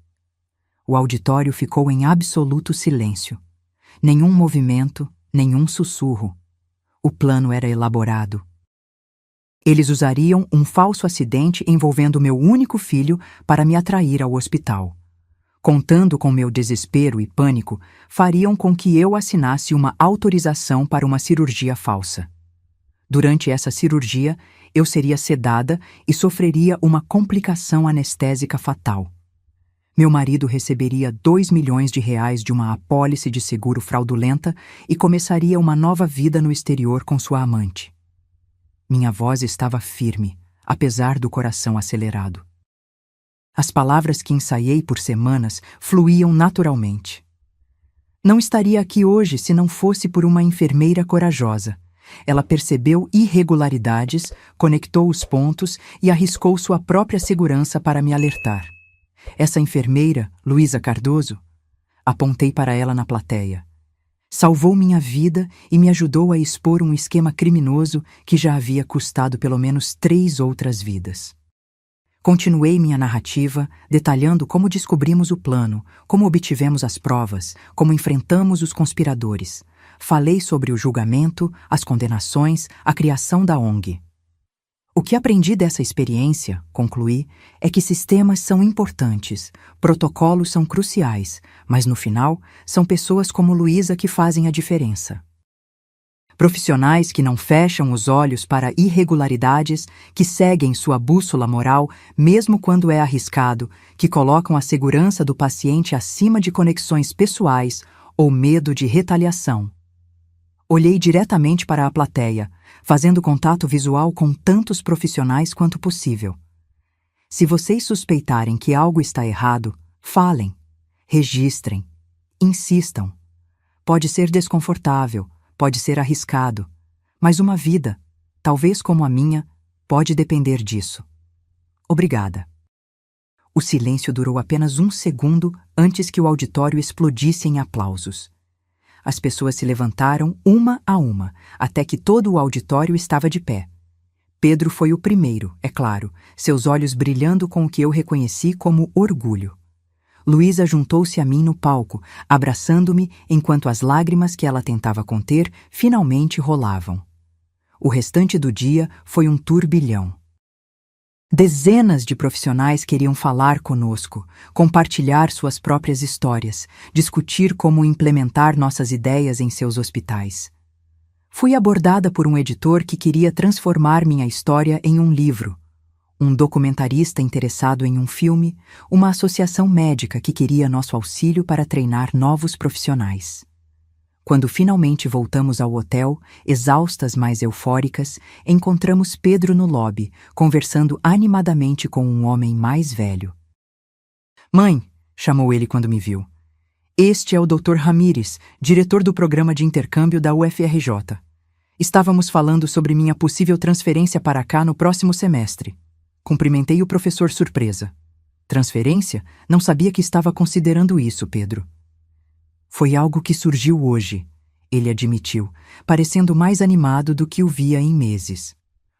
O auditório ficou em absoluto silêncio. Nenhum movimento, nenhum sussurro. O plano era elaborado. Eles usariam um falso acidente envolvendo meu único filho para me atrair ao hospital. Contando com meu desespero e pânico, fariam com que eu assinasse uma autorização para uma cirurgia falsa. Durante essa cirurgia, eu seria sedada e sofreria uma complicação anestésica fatal. Meu marido receberia R$ 2 milhões de uma apólice de seguro fraudulenta e começaria uma nova vida no exterior com sua amante. Minha voz estava firme, apesar do coração acelerado. As palavras que ensaiei por semanas fluíam naturalmente. Não estaria aqui hoje se não fosse por uma enfermeira corajosa. Ela percebeu irregularidades, conectou os pontos e arriscou sua própria segurança para me alertar. Essa enfermeira, Luísa Cardoso, apontei para ela na plateia. Salvou minha vida e me ajudou a expor um esquema criminoso que já havia custado pelo menos 3 outras vidas. Continuei minha narrativa, detalhando como descobrimos o plano, como obtivemos as provas, como enfrentamos os conspiradores. Falei sobre o julgamento, as condenações, a criação da ONG. O que aprendi dessa experiência, concluí, é que sistemas são importantes, protocolos são cruciais, mas no final, são pessoas como Luísa que fazem a diferença. Profissionais que não fecham os olhos para irregularidades, que seguem sua bússola moral, mesmo quando é arriscado, que colocam a segurança do paciente acima de conexões pessoais ou medo de retaliação. Olhei diretamente para a plateia, fazendo contato visual com tantos profissionais quanto possível. Se vocês suspeitarem que algo está errado, falem, registrem, insistam. Pode ser desconfortável, pode ser arriscado, mas uma vida, talvez como a minha, pode depender disso. Obrigada. O silêncio durou apenas 1 segundo antes que o auditório explodisse em aplausos. As pessoas se levantaram uma a uma, até que todo o auditório estava de pé. Pedro foi o primeiro, é claro, seus olhos brilhando com o que eu reconheci como orgulho. Luísa juntou-se a mim no palco, abraçando-me enquanto as lágrimas que ela tentava conter finalmente rolavam. O restante do dia foi um turbilhão. Dezenas de profissionais queriam falar conosco, compartilhar suas próprias histórias, discutir como implementar nossas ideias em seus hospitais. Fui abordada por um editor que queria transformar minha história em um livro, um documentarista interessado em um filme, uma associação médica que queria nosso auxílio para treinar novos profissionais. Quando finalmente voltamos ao hotel, exaustas mas eufóricas, encontramos Pedro no lobby, conversando animadamente com um homem mais velho. "Mãe", chamou ele quando me viu. "Este é o Dr. Ramírez, diretor do programa de intercâmbio da UFRJ. Estávamos falando sobre minha possível transferência para cá no próximo semestre." Cumprimentei o professor surpresa. "Transferência? Não sabia que estava considerando isso, Pedro." "Foi algo que surgiu hoje", ele admitiu, parecendo mais animado do que o via em meses.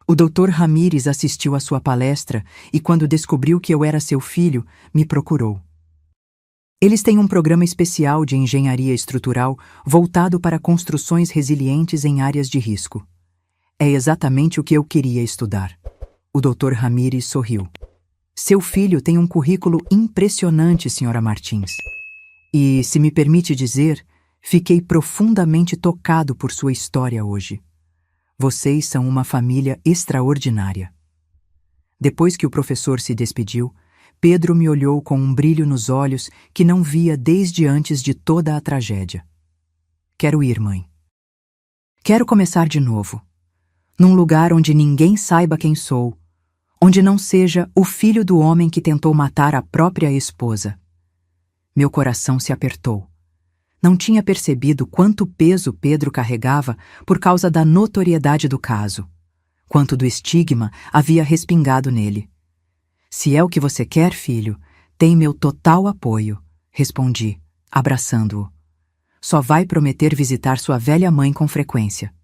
"O Dr. Ramírez assistiu à sua palestra e, quando descobriu que eu era seu filho, me procurou. Eles têm um programa especial de engenharia estrutural voltado para construções resilientes em áreas de risco. É exatamente o que eu queria estudar." O Dr. Ramírez sorriu. "Seu filho tem um currículo impressionante, Sra. Martins. E, se me permite dizer, fiquei profundamente tocado por sua história hoje. Vocês são uma família extraordinária." Depois que o professor se despediu, Pedro me olhou com um brilho nos olhos que não via desde antes de toda a tragédia. "Quero ir, mãe. Quero começar de novo. Num lugar onde ninguém saiba quem sou, onde não seja o filho do homem que tentou matar a própria esposa." Meu coração se apertou. Não tinha percebido quanto peso Pedro carregava por causa da notoriedade do caso, quanto do estigma havia respingado nele. "Se é o que você quer, filho, tem meu total apoio", respondi, abraçando-o. "Só vai prometer visitar sua velha mãe com frequência."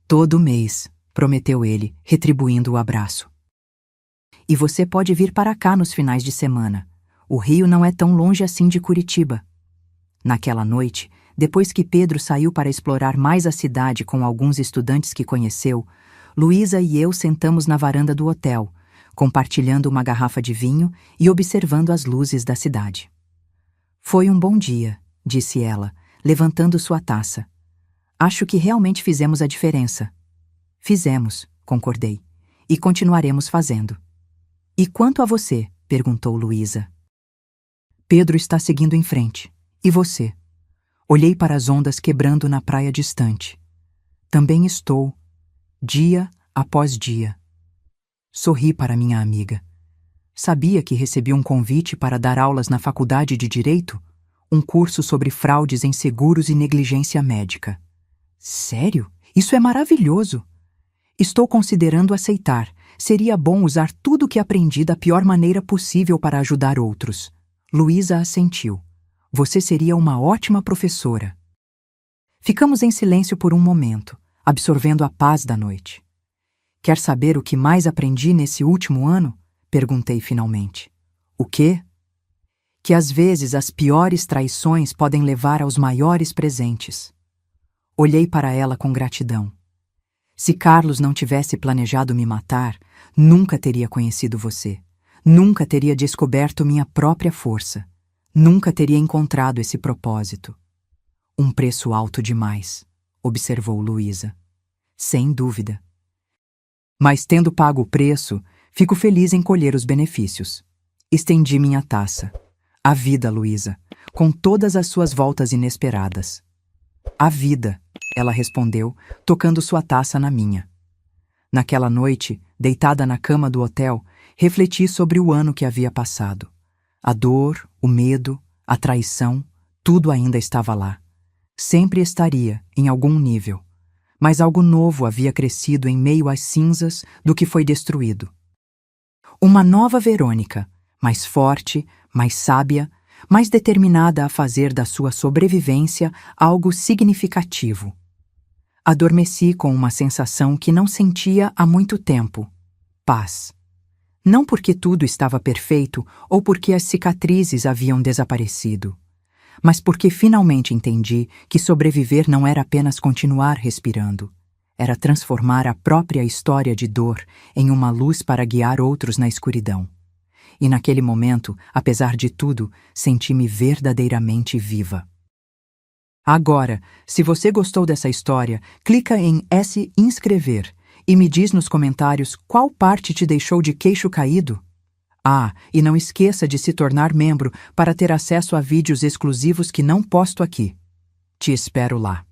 "Todo mês", prometeu ele, retribuindo o abraço. "E você pode vir para cá nos finais de semana. O Rio não é tão longe assim de Curitiba." Naquela noite, depois que Pedro saiu para explorar mais a cidade com alguns estudantes que conheceu, Luísa e eu sentamos na varanda do hotel, compartilhando uma garrafa de vinho e observando as luzes da cidade. "Foi um bom dia", disse ela, levantando sua taça. "Acho que realmente fizemos a diferença." "Fizemos", concordei, "e continuaremos fazendo." "E quanto a você?", perguntou Luísa. "Pedro está seguindo em frente. E você?" Olhei para as ondas quebrando na praia distante. "Também estou, dia após dia." Sorri para minha amiga. "Sabia que recebi um convite para dar aulas na Faculdade de Direito? Um curso sobre fraudes em seguros e negligência médica." "Sério? Isso é maravilhoso." "Estou considerando aceitar. Seria bom usar tudo o que aprendi da pior maneira possível para ajudar outros." Luísa assentiu. "Você seria uma ótima professora." Ficamos em silêncio por um momento, absorvendo a paz da noite. "Quer saber o que mais aprendi nesse último ano?", perguntei finalmente. "O quê?" "Que às vezes as piores traições podem levar aos maiores presentes." Olhei para ela com gratidão. "Se Carlos não tivesse planejado me matar, nunca teria conhecido você. Nunca teria descoberto minha própria força. Nunca teria encontrado esse propósito." "Um preço alto demais", observou Luísa. Sem dúvida. Mas tendo pago o preço, fico feliz em colher os benefícios. Estendi minha taça. A vida, Luísa, com todas as suas voltas inesperadas. A vida, ela respondeu, tocando sua taça na minha. Naquela noite, deitada na cama do hotel, refleti sobre o ano que havia passado. A dor, o medo, a traição, tudo ainda estava lá. Sempre estaria, em algum nível. Mas algo novo havia crescido em meio às cinzas do que foi destruído. Uma nova Verônica, mais forte, mais sábia, mais determinada a fazer da sua sobrevivência algo significativo. Adormeci com uma sensação que não sentia há muito tempo: paz. Não porque tudo estava perfeito ou porque as cicatrizes haviam desaparecido, mas porque finalmente entendi que sobreviver não era apenas continuar respirando, era transformar a própria história de dor em uma luz para guiar outros na escuridão. E naquele momento, apesar de tudo, senti-me verdadeiramente viva. Agora, se você gostou dessa história, clica em S inscrever e me diz nos comentários qual parte te deixou de queixo caído. Ah, e não esqueça de se tornar membro para ter acesso a vídeos exclusivos que não posto aqui. Te espero lá.